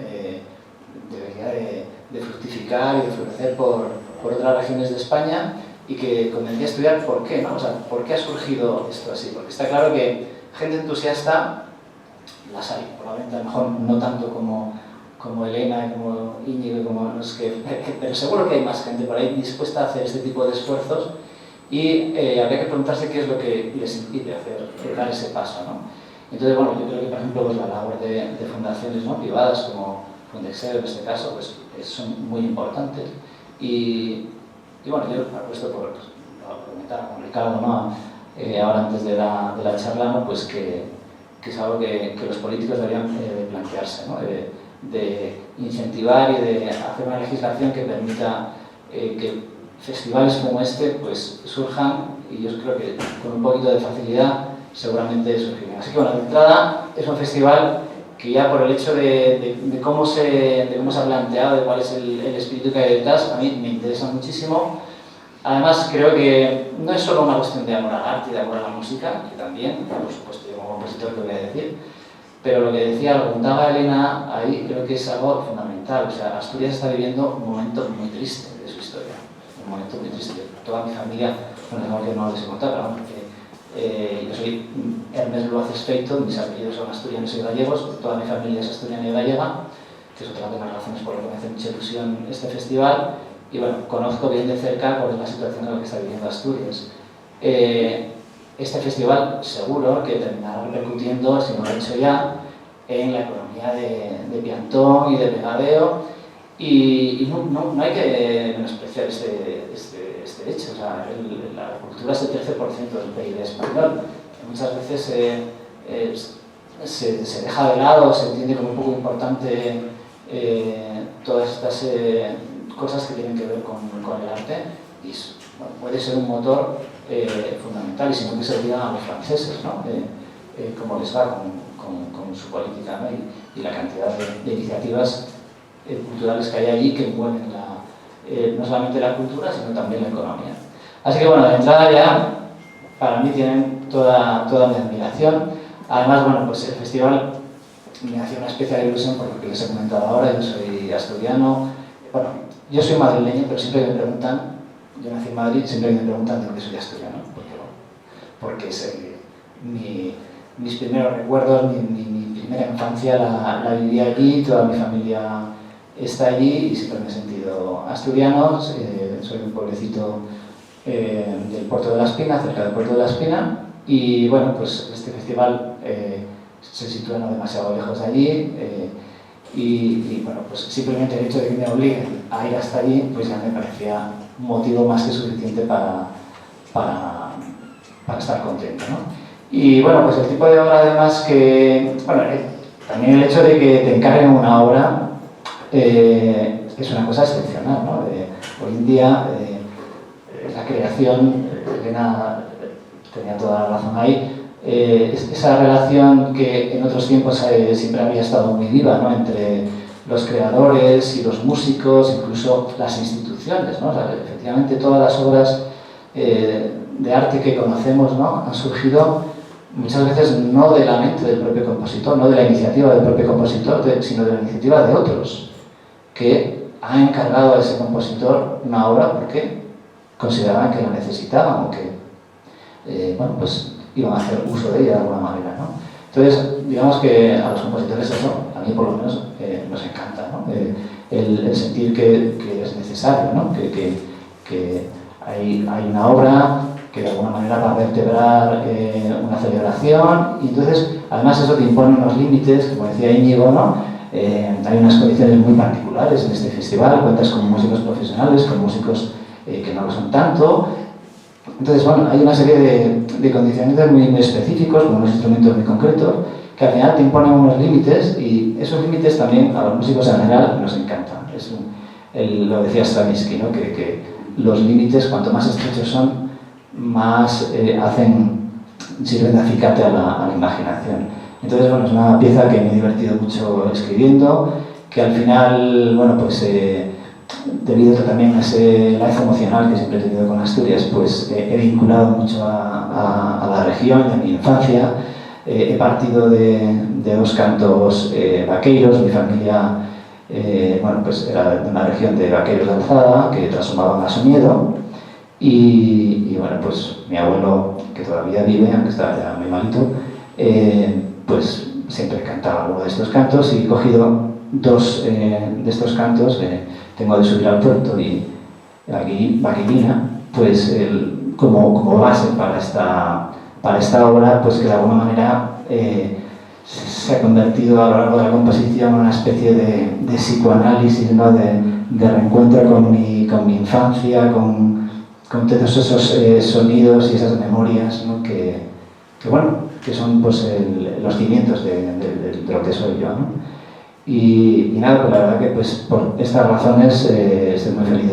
debería de fructificar y de florecer por otras regiones de España, y que convendría estudiar por qué, ¿no? O sea, ¿por qué ha surgido esto así? Porque está claro que gente entusiasta las hay, probablemente a lo mejor no tanto como Elena, como Íñigo, como los que... pero seguro que hay más gente por ahí dispuesta a hacer este tipo de esfuerzos, y habría que preguntarse qué es lo que les impide dar ese paso, ¿no? Entonces, bueno, yo creo que, por ejemplo, pues, la labor de fundaciones, ¿no?, privadas, como Fundexer en este caso, pues son muy importantes. Y bueno, yo apuesto por, lo comentaba con Ricardo, ¿no?, ahora antes de la charla, ¿no?, pues que es algo que los políticos deberían plantearse, ¿no?, de incentivar y de hacer una legislación que permita que festivales como este pues surjan, y yo creo que con un poquito de facilidad seguramente surgirán. Así que bueno, de entrada es un festival que ya por el hecho de cómo se ha planteado, de cuál es el espíritu que hay detrás, a mí me interesa muchísimo. Además creo que no es solo una cuestión de amor al arte y de amor a la música, que también, por supuesto yo como compositor lo voy a decir, pero lo que decía, lo contaba Elena ahí, creo que es algo fundamental. O sea, Asturias está viviendo un momento muy triste de su historia, un momento muy triste. Toda mi familia, bueno, que no les he contado, pero porque yo soy Ernest Luaces Feito, mis apellidos son asturianos y gallegos, toda mi familia es asturiana y gallega, que es otra de las razones por las que me hace mucha ilusión este festival, y bueno, conozco bien de cerca cuál es la situación en la que está viviendo Asturias. Este festival seguro que terminará repercutiendo, si no lo ha hecho ya, en la economía de piantón y de pegadeo, y no hay que menospreciar este hecho. O sea, la cultura es el 13% del PIB español. Muchas veces se deja de lado, se entiende como un poco importante todas estas cosas que tienen que ver con el arte, y bueno, puede ser un motor fundamental, y si no, que se olvidan a los franceses, ¿no? Cómo les va con su política, ¿no? Y la cantidad de iniciativas culturales que hay allí que mueven no solamente la cultura, sino también la economía. Así que bueno, de entrada ya, para mí tienen toda mi admiración. Además, bueno, pues el festival me hacía una especial ilusión por lo que les he comentado ahora. Yo soy asturiano, bueno, yo soy madrileño, pero siempre me preguntan, yo nací en Madrid, siempre me preguntan de dónde soy asturiano, porque es mis primeros recuerdos, mi primera infancia la viví allí, toda mi familia está allí y siempre me he sentido asturiano. Soy de un pueblecito del Puerto de la Espina, cerca del Puerto de la Espina, y bueno, pues este festival se sitúa no demasiado lejos de allí, y bueno, pues simplemente el hecho de que me obliguen a ir hasta allí, pues ya me parecía un motivo más que suficiente para estar contento, ¿no? Y bueno, pues el tipo de obra además que, bueno, también el hecho de que te encarguen una obra es una cosa excepcional, ¿no? Hoy en día la creación, Elena tenía toda la razón ahí, esa relación que en otros tiempos siempre había estado muy viva, ¿no? Entre los creadores y los músicos, incluso las instituciones, ¿no? O sea, efectivamente todas las obras de arte que conocemos, ¿no? Han surgido muchas veces no de la mente del propio compositor, no de la iniciativa del propio compositor, sino de la iniciativa de otros que han encargado a ese compositor una obra porque consideraban que la necesitaban o que bueno, pues iban a hacer uso de ella de alguna manera, ¿no? Entonces, digamos que a los compositores eso, a mí por lo menos, nos encanta, ¿no? El sentir que es necesario, ¿no? Que hay una obra que de alguna manera va a vertebrar una celebración, y entonces, además eso te impone unos límites, como decía Íñigo, ¿no? Hay unas condiciones muy particulares en este festival, cuentas con músicos profesionales, con músicos que no lo son tanto. Entonces, bueno, hay una serie de condicionantes muy específicos, con unos instrumentos muy concretos, que al final te imponen unos límites, y esos límites también a los músicos en general nos encantan. Lo decía Stravinsky, ¿no? Que los límites, cuanto más estrechos son, más sirven de acicate a la imaginación. Entonces, bueno, es una pieza que me he divertido mucho escribiendo, que al final, bueno, pues debido también a ese lazo emocional que siempre he tenido con Asturias, pues he vinculado mucho a la región y a mi infancia. He partido de dos cantos vaqueiros. Mi familia, bueno, pues era de una región de vaqueiros de Alzada que transformaban a Somiedo, y bueno, pues mi abuelo, que todavía vive, aunque está ya muy malito, pues siempre cantaba uno de estos cantos, y he cogido dos de estos cantos, tengo de Subir al Puerto y Vaquilina, pues como base para esta obra, pues que de alguna manera se ha convertido a lo largo de la composición en una especie de psicoanálisis, ¿no? de reencuentro con mi infancia, con todos esos sonidos y esas memorias, ¿no? que son pues los cimientos de lo que soy yo, ¿no? Y nada, pues la verdad que pues por estas razones estoy muy feliz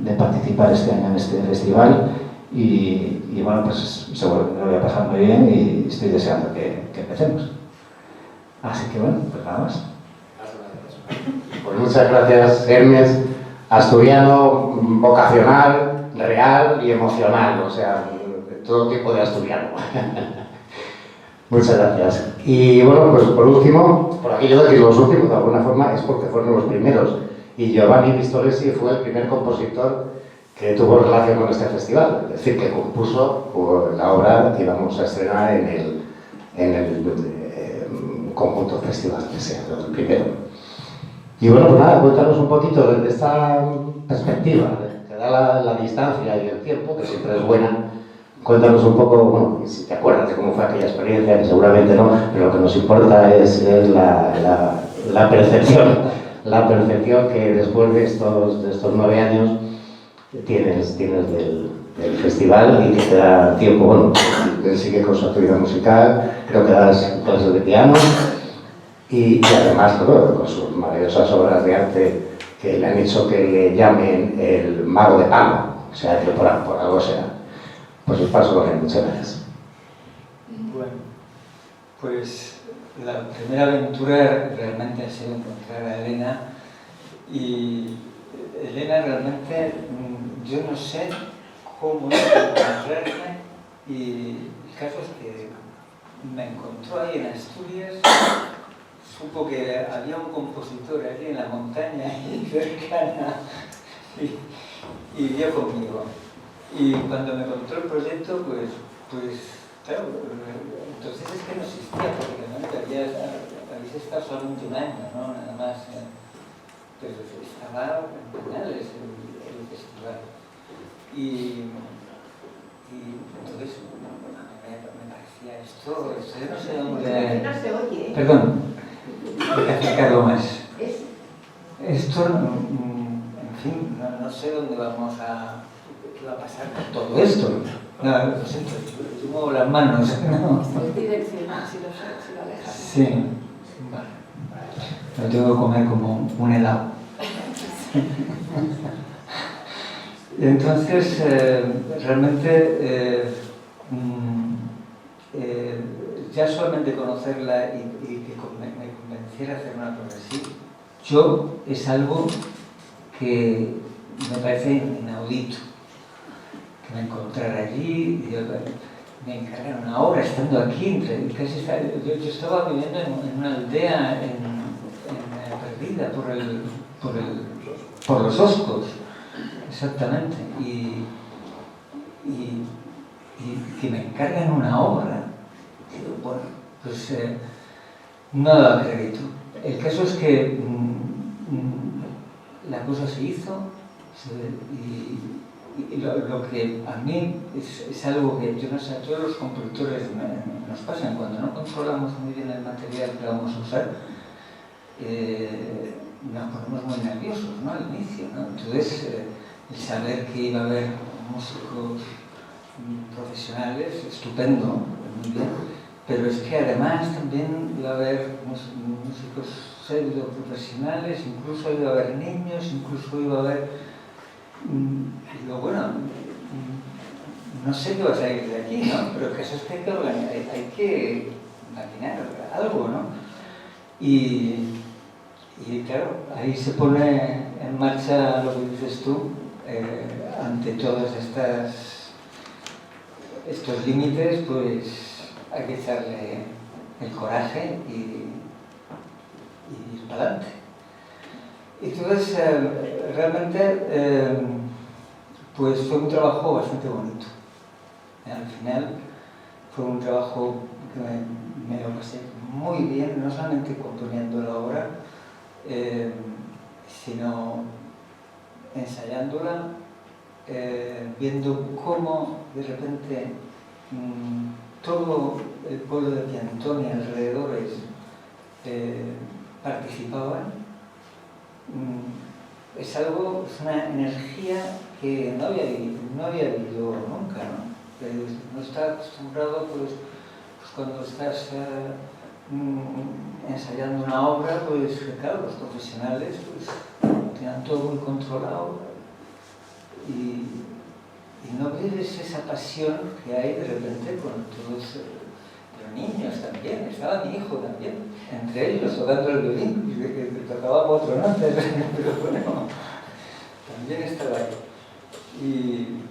de participar este año en este festival, y bueno, pues seguro que me lo voy a pasar muy bien, y estoy deseando que empecemos. Así que bueno, pues nada más. Pues muchas gracias, Hermes, asturiano, vocacional, real y emocional, o sea, todo tipo de asturiano. Muchas gracias. Y bueno, pues por último, por aquello de decir los últimos de alguna forma, es porque fueron los primeros. Y Giovanni Pistolesi fue el primer compositor que tuvo relación con este festival, es decir, que compuso la obra que íbamos a estrenar en el conjunto festival que sea, el primero. Y bueno, pues nada, cuéntanos un poquito desde esta perspectiva, que da la distancia y el tiempo, que siempre es buena. Cuéntanos un poco, bueno, si te acuerdas de cómo fue aquella experiencia, que seguramente no, pero lo que nos importa es la percepción que después de estos 9 años tienes del festival y que te da tiempo, bueno, él sigue con su actividad musical, creo que das clases de piano y además con sus maravillosas obras de arte que le han hecho que le llamen el mago de palo, o sea, que por algo será. Pues os paso con él, muchas gracias. Bueno, pues la primera aventura realmente ha sido encontrar a Elena, y Elena realmente, yo no sé cómo encontrarla, y el caso es que me encontró ahí en Asturias, supo que había un compositor allí en la montaña y cercana y dio conmigo. Y cuando me contó el proyecto, pues claro, entonces es que no existía prácticamente, habéis estado solamente un año, ¿no? Nada más, pero estaba en finales el festival. Y entonces me parecía esto, yo no sé dónde... No se oye. Perdón, hay que acercarlo más. Esto, en fin, no sé dónde vamos a... ¿Qué va a pasar con todo esto? No, lo siento, yo muevo las manos. ¿No? Es direccional, si lo dejas. Sí, vale. Lo tengo que comer como un helado. Entonces, realmente, ya solamente conocerla y que me convenciera a hacer una cosa así, es algo que me parece inaudito. Que me encontrara allí, me encargaron una hora estando aquí, yo estaba viviendo en una aldea perdida por los Oscos, exactamente, y que me encargan una obra. Digo, bueno, pues no daba crédito. El caso es que la cosa se hizo, y lo que a mí es algo que yo no sé, a todos los compositores nos pasan cuando no controlamos muy bien el material que vamos a usar, nos ponemos muy nerviosos, ¿no? Al inicio, ¿no? Entonces, el saber que iba a haber músicos profesionales, estupendo, muy bien, pero es que además también iba a haber músicos pseudo profesionales, incluso iba a haber niños, incluso iba a haber... Digo, bueno, no sé qué va a salir de aquí, ¿no? Pero el caso es que hay que maquinar algo, ¿no? Y claro, ahí se pone en marcha lo que dices tú, ante todos estos límites, pues hay que echarle el coraje y ir para adelante. Entonces, realmente, pues fue un trabajo bastante bonito. Al final fue un trabajo que me lo pasé muy bien, no solamente componiendo la obra, sino ensayándola, viendo cómo de repente todo el pueblo de Piantón y alrededores participaban. Es una energía que no había vivido nunca, ¿no? No está acostumbrado, pues cuando estás ensayando una obra, pues claro, los profesionales pues tienen todo muy controlado y no vives esa pasión que hay de repente con todos los niños también. Estaba mi hijo también, entre ellos tocando el violín, que tocaba cuatro notas, pero bueno, también estaba ahí.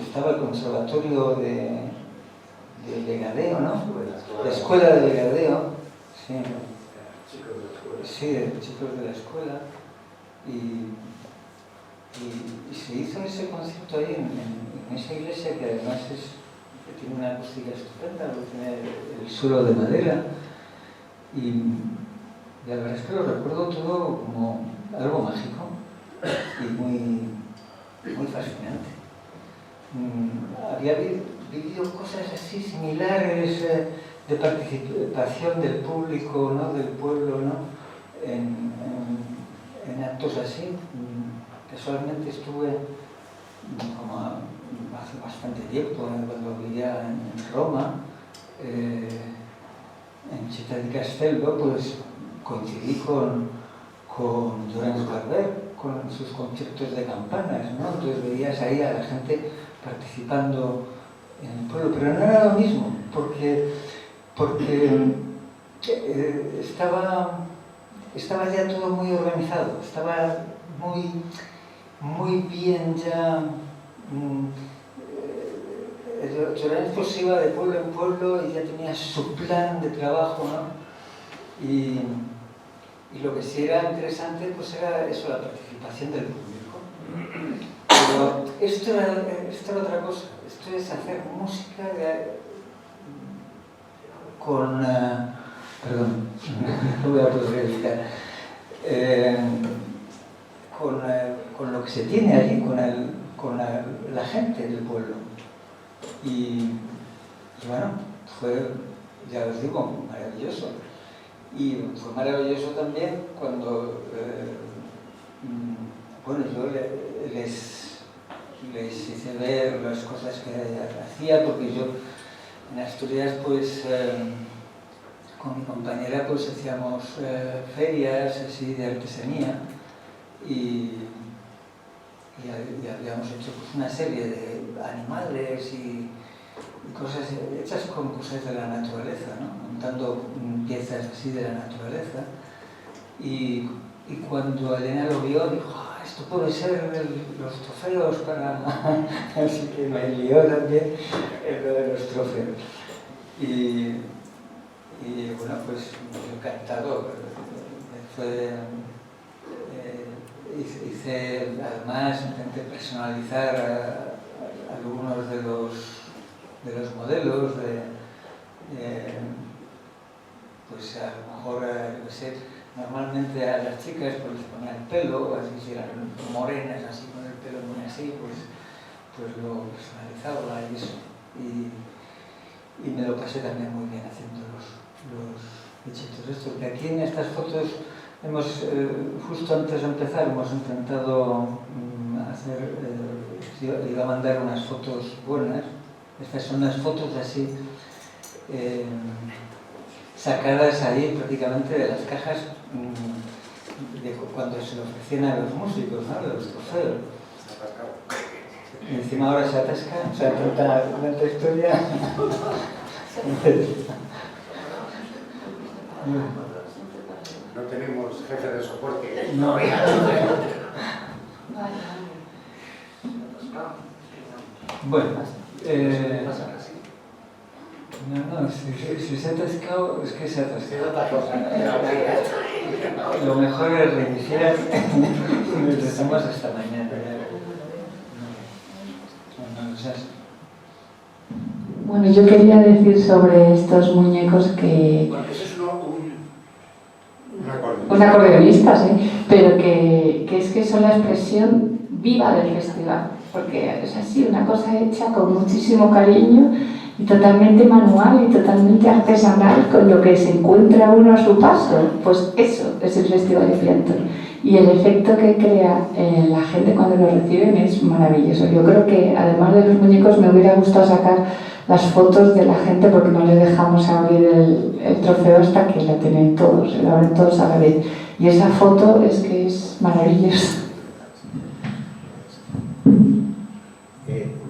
Estaba el conservatorio de Legadeo, ¿no? La escuela de Legadeo, sí. Sí, chicos de la escuela. Y se hizo ese concierto ahí en esa iglesia, que además tiene una acústica estupenda, tiene el suelo de madera. Y la verdad es que lo recuerdo todo como algo mágico y muy fascinante. Había vivido cosas así similares de participación del público, ¿no? Del pueblo, ¿no? En actos así. Casualmente estuve como hace bastante tiempo, cuando vivía en Roma, en Città di Castello, pues coincidí con Llorenç Barbet, con sus conciertos de campanas, ¿no? Entonces veías ahí a la gente participando en el pueblo, pero no era lo mismo, porque estaba ya todo muy organizado, estaba muy bien ya. Llorenç pues iba de pueblo en pueblo y ya tenía su plan de trabajo, ¿no? Y lo que sí era interesante pues era eso, la participación del público. Pero esto era otra cosa, esto es hacer música con... perdón, no voy a poder evitar. Con lo que se tiene allí, con la gente del pueblo. Y bueno, fue, ya os digo, maravilloso. Y fue maravilloso también cuando, bueno, yo les hice ver las cosas que hacía, porque yo en Asturias, pues, con mi compañera, pues hacíamos ferias así de artesanía y habíamos hecho pues, una serie de animales y cosas hechas con cosas de la naturaleza, ¿no? Montando piezas así de la naturaleza. Y cuando Elena lo vio, dijo, esto puede ser los trofeos para... Así que me lió también lo de los trofeos. Y bueno, pues encantado. Hice, además, intenté personalizar algunos de los modelos, pues a lo mejor, yo sé, normalmente a las chicas pues les ponían el pelo, así si eran morenas, así con el pelo muy así, pues lo personalizaba y eso. Y me lo pasé también muy bien haciendo los bichitos estos. Que aquí en estas fotos hemos, justo antes de empezar, hemos intentado hacer, iba a mandar unas fotos buenas. Estas son unas fotos así, sacadas ahí prácticamente de las cajas de cuando se lo ofrecían a los músicos, ¿no? De los trofeos. Y encima ahora se atasca, o sea, tanta historia. No tenemos jefe de soporte. No. Bueno, no, si se ha atascado, es que se ha atascado. Lo mejor es reiniciar y nos dejamos hasta mañana. No es así. Bueno, yo quería decir sobre estos muñecos que... Bueno, eso es un acordeonista, sí, pero que es que son la expresión viva del festival, porque es así, una cosa hecha con muchísimo cariño y totalmente manual y totalmente artesanal, con lo que se encuentra uno a su paso. Pues eso es el Festival de Fiantor. Y el efecto que crea la gente cuando lo reciben es maravilloso. Yo creo que además de los muñecos me hubiera gustado sacar las fotos de la gente, porque no les dejamos abrir el trofeo hasta que la tienen todos, la abren todos a la vez. Y esa foto es que es maravillosa.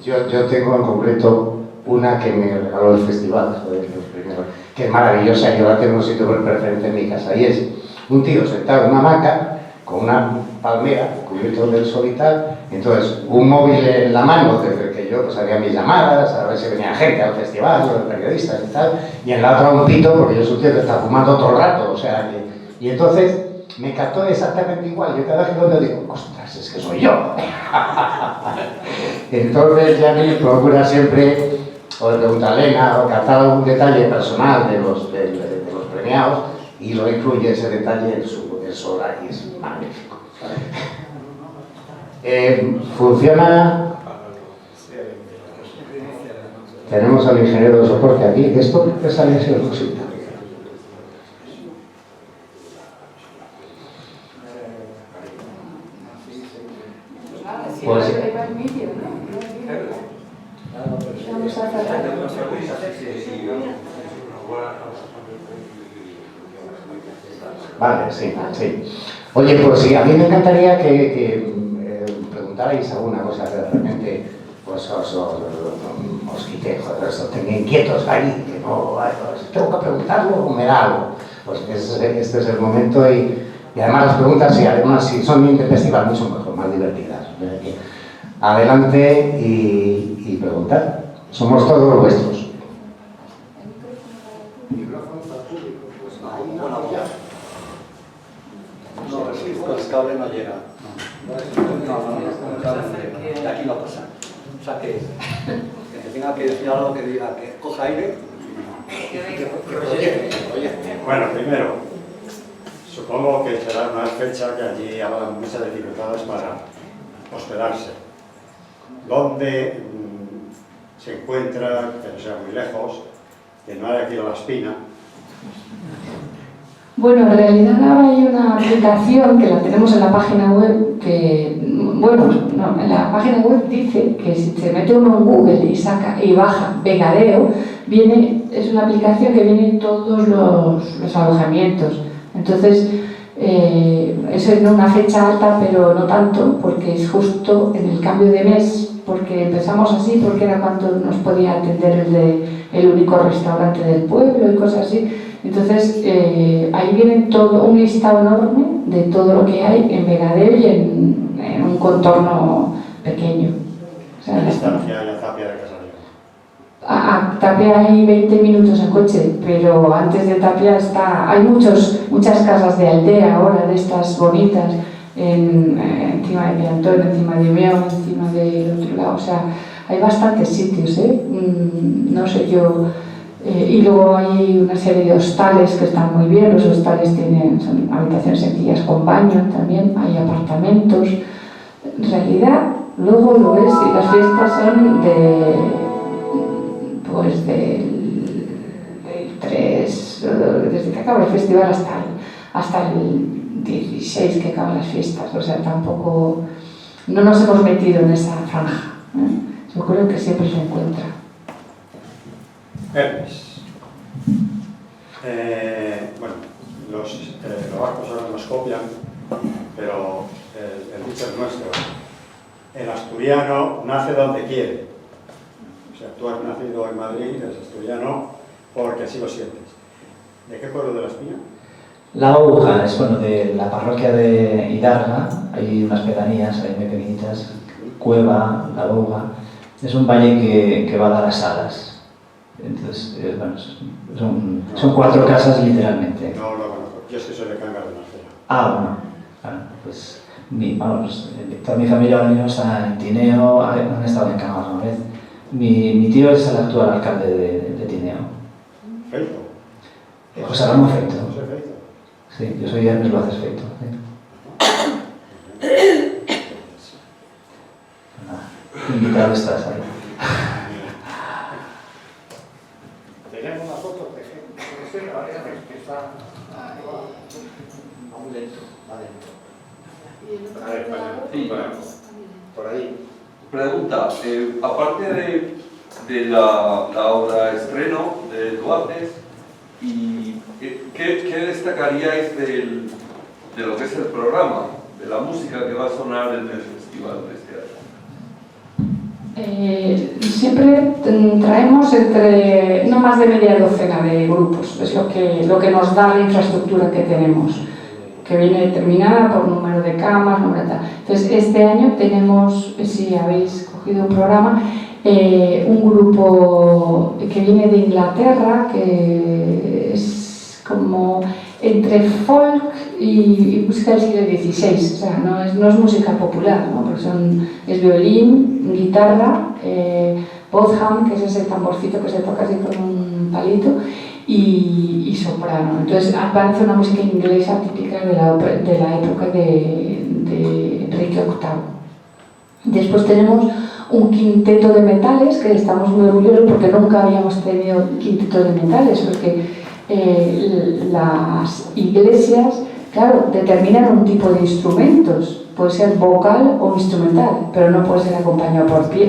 Yo tengo en concreto una que me regaló el festival, joder, los primeros, que es maravillosa, yo la tengo en sitio preferente en mi casa, y es un tío sentado en una hamaca con una palmera cubierto del sol y tal, entonces un móvil en la mano desde que yo pues haría mis llamadas, a ver si venía gente al festival, los periodistas y tal, y en la otra un pito, porque yo soy un tío que está fumando todo el rato, o sea que... Y entonces me captó exactamente igual, yo cada vez que lo veo digo, ostras, es que soy yo. Entonces ya me procura siempre, o le pregunto a Elena, o captar algún detalle personal de los premiados, y lo incluye ese detalle en su obra y es magnífico. Funciona. Tenemos al ingeniero de soporte aquí. Esto es sale así cosita. Pues vamos a tratar. Vale, sí, sí. Oye, pues sí, a mí me encantaría que preguntarais alguna cosa que de repente pues os quite, joder, os tenga inquietos ahí, que no, pues, tengo que preguntarlo o me da algo. Pues este es el momento y además las preguntas, y además si son intempestivas, mucho mejor, más divertidas. Adelante y preguntad. Somos todos vuestros. No, con el cable no llega. No, con el cable no llega. De aquí no pasa. O sea que tenga que decir algo que diga que coja aire. Bueno, primero, supongo que será una fecha que allí habrá muchas dificultades para hospedarse. ¿Dónde se encuentra, que no sea muy lejos, que no haya que ir a La Espina? Bueno, en realidad ahora hay una aplicación que la tenemos en la página web que, bueno, no, en la página web dice que si se mete uno en Google y baja Vegadeo, es una aplicación que viene en todos los alojamientos. Entonces, eso es una fecha alta, pero no tanto, porque es justo en el cambio de mes, porque empezamos así, porque era cuando nos podía atender el único restaurante del pueblo y cosas así. Entonces, ahí viene todo un listado enorme de todo lo que hay en Vegadeo y en un contorno pequeño. O sea, ¿Qué distancia hay a Tapia de Casadero? A Tapia hay 20 minutos en coche, pero antes de Tapia hay muchas casas de aldea ahora, de estas bonitas, encima de Piantón, encima de Umeón, encima del otro lado. O sea, hay bastantes sitios, no sé yo. Y luego hay una serie de hostales que están muy bien. Los hostales son habitaciones sencillas con baño también, hay apartamentos. En realidad, luego lo ves y las fiestas son del 3, desde que acaba el festival hasta el 16 que acaban las fiestas. O sea, tampoco, no nos hemos metido en esa franja. Yo creo que siempre se encuentra. Hermes. Bueno, los vascos ahora nos copian, pero el dicho es nuestro. El asturiano nace donde quiere. O sea, tú has nacido en Madrid, eres asturiano, porque así lo sientes. ¿De qué pueblo de La Espina? La Ouga es de la parroquia de Hidarga. Hay unas pedanías ahí muy pequeñitas, Cueva, La Ouga. Es un valle que va a dar a Salas. Entonces, son 4 casas literalmente. No lo conozco. Yo es que soy de Cangas de Narcea. Bueno, pues toda mi familia ahora mismo está en Tineo, han estado en Cangas una vez. Mi tío es el actual alcalde de Tineo. ¿Feito? José Ramón Feito. José Feito. Sí, yo soy Hermes Luaces Feito. Invitado estás ahí. Tenemos una foto que está muy lento, por ahí. Pregunta, aparte de la obra estreno de Luaces, ¿y qué destacaríais de lo que es el programa, de la música que va a sonar en el festival de este año? Siempre traemos no más de media docena de grupos, es lo que nos da la infraestructura que tenemos, que viene determinada por número de camas, número de tal. Entonces, este año tenemos, si habéis cogido un programa, un grupo que viene de Inglaterra, que es como entre folk y música del siglo XVI, o sea, no es música popular, ¿no? Porque es violín, guitarra, Botham, que es ese tamborcito que se toca así con un palito, y soprano. Entonces aparece una música inglesa típica de la época de Enrique VIII. Después tenemos un quinteto de metales, que estamos muy orgullosos porque nunca habíamos tenido quinteto de metales, porque las iglesias, claro, determinan un tipo de instrumentos, puede ser vocal o instrumental, pero no puede ser acompañado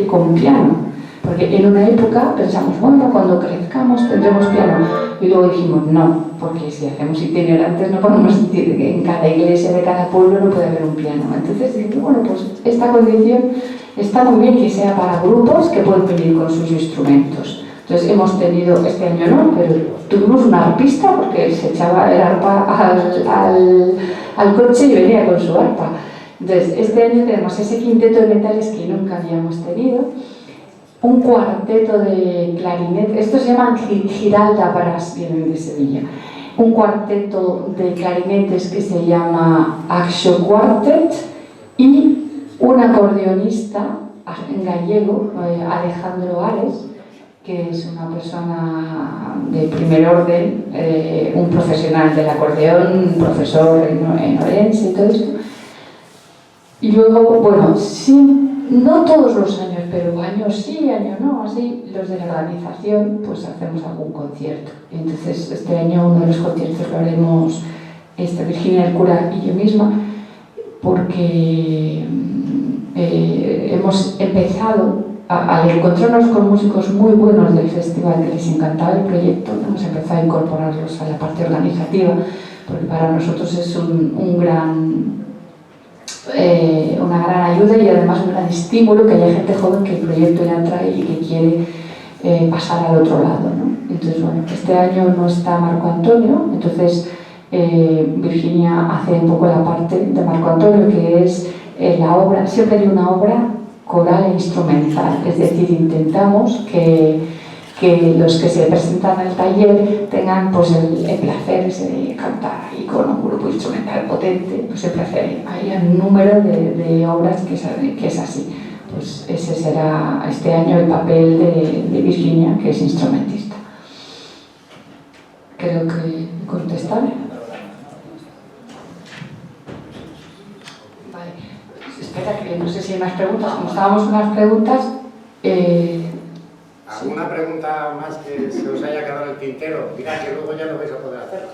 con piano. Porque en una época pensamos, bueno, cuando crezcamos tendremos piano. Y luego dijimos, no, porque si hacemos itinerantes no podemos decir que en cada iglesia de cada pueblo no puede haber un piano. Entonces dijimos, bueno, pues esta condición está muy bien que sea para grupos que pueden venir con sus instrumentos. Entonces hemos tenido, este año no, pero tuvimos una arpista porque se echaba el arpa al coche y venía con su arpa. Entonces este año tenemos ese quinteto de metales que nunca habíamos tenido. Un cuarteto de clarinete, estos se llaman Giralda Brass, vienen de Sevilla. Un cuarteto de clarinetes que se llama Action Quartet y un acordeonista en gallego, Alejandro Ares, que es una persona de primer orden, un profesional del acordeón, un profesor en Orense y todo esto. Y luego, bueno, sí, no todos los años, pero años sí, años no, así, los de la organización, pues hacemos algún concierto. Y entonces este año uno de los conciertos lo haremos Virginia del Cura y yo misma, porque hemos empezado, al encontrarnos con músicos muy buenos del festival que les encantaba el proyecto, hemos empezado a incorporarlos a la parte organizativa, porque para nosotros es una gran ayuda y además un gran estímulo que haya gente joven que el proyecto ya trae y que quiere pasar al otro lado, ¿no? Entonces, bueno, este año no está Marco Antonio, entonces Virginia hace un poco la parte de Marco Antonio, que es la obra, siempre hay una obra coral e instrumental, es decir, intentamos que los que se presentan al taller tengan pues el placer de cantar ahí con un grupo instrumental potente, pues el placer, hay un número de obras que es así. Pues ese será este año el papel de Virginia, que es instrumentista. Creo que contestaré. Vale. Espera, que no sé si hay más preguntas. Como estábamos con las preguntas, ¿alguna pregunta más que se os haya quedado en el tintero? Mira que luego ya no vais a poder hacer.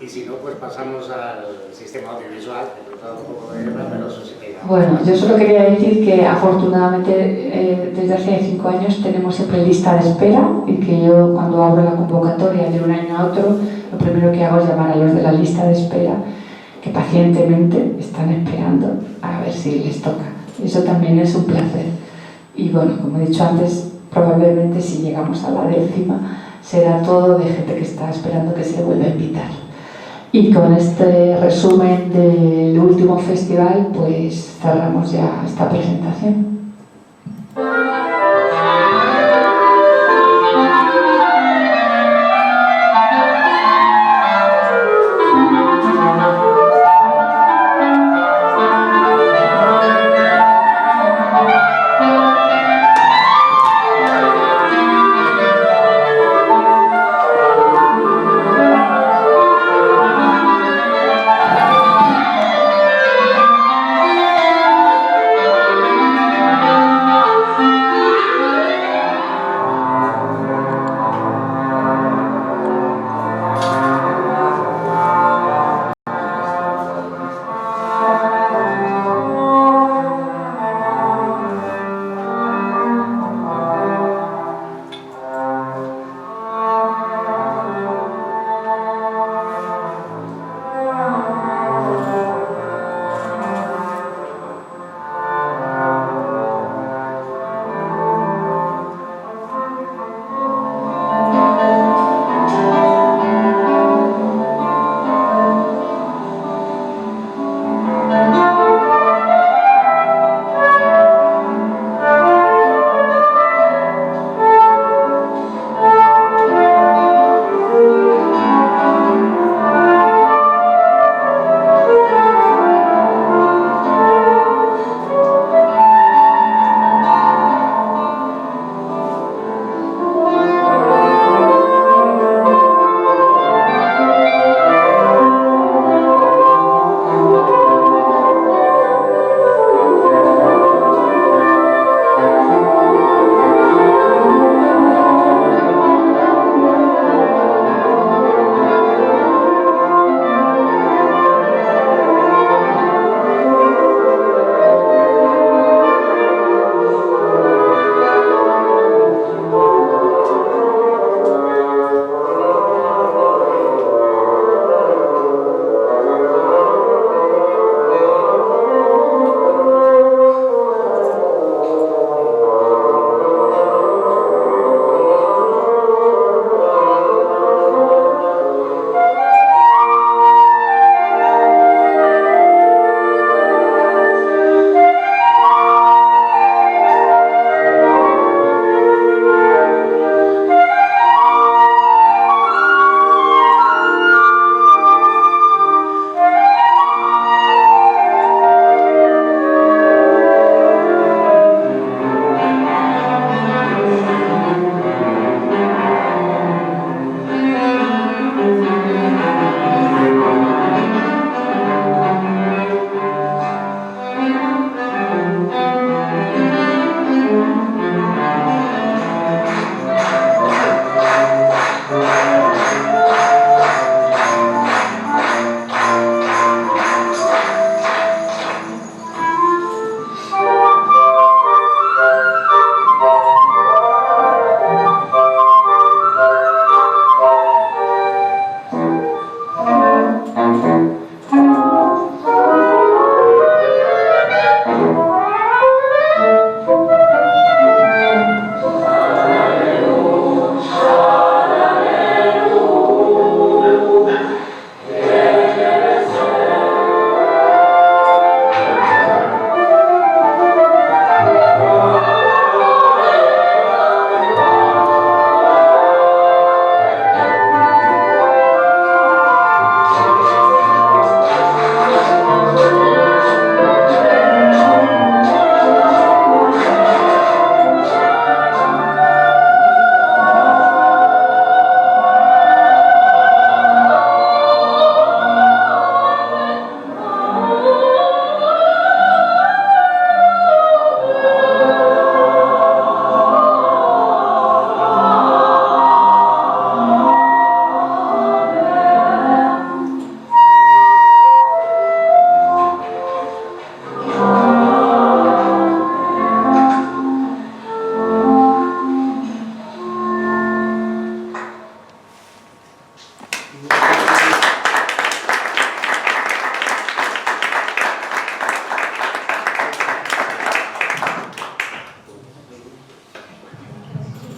Y si no, pues pasamos al sistema audiovisual, que nos da un poco de guerra, pero eso sí que ya... Bueno, yo solo quería decir que afortunadamente desde hace 5 años tenemos siempre lista de espera y que yo cuando abro la convocatoria de un año a otro, lo primero que hago es llamar a los de la lista de espera que pacientemente están esperando a ver si les toca. Eso también es un placer. Y bueno, como he dicho antes, probablemente si llegamos a la 10ª será todo de gente que está esperando que se le vuelva a invitar. Y con este resumen del último festival, pues cerramos ya esta presentación.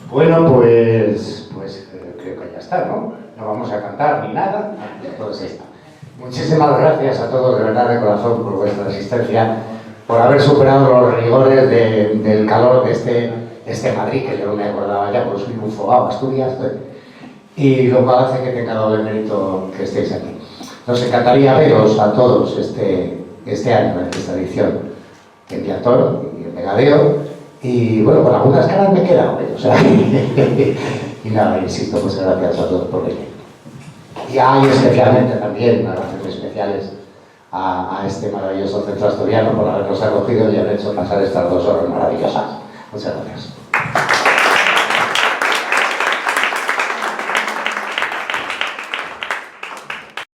Bueno, pues creo que ya está, ¿no? No vamos a cantar ni nada, todo está. Muchísimas gracias a todos, de verdad, de corazón, por vuestra asistencia, por haber superado los rigores del calor de este Madrid, que yo no me acordaba ya, porque soy un fogado, Asturias, y lo cual hace que tenga doble mérito que estéis aquí. Nos encantaría veros a todos este año, en esta edición, en Viatoro y en Megadeo. Y bueno, con algunas caras me he quedado, o sea, y nada, insisto, pues gracias a todos por venir. Y hay especialmente también, gracias especiales a este maravilloso centro asturiano por habernos acogido y haber hecho pasar estas 2 horas maravillosas. Muchas gracias.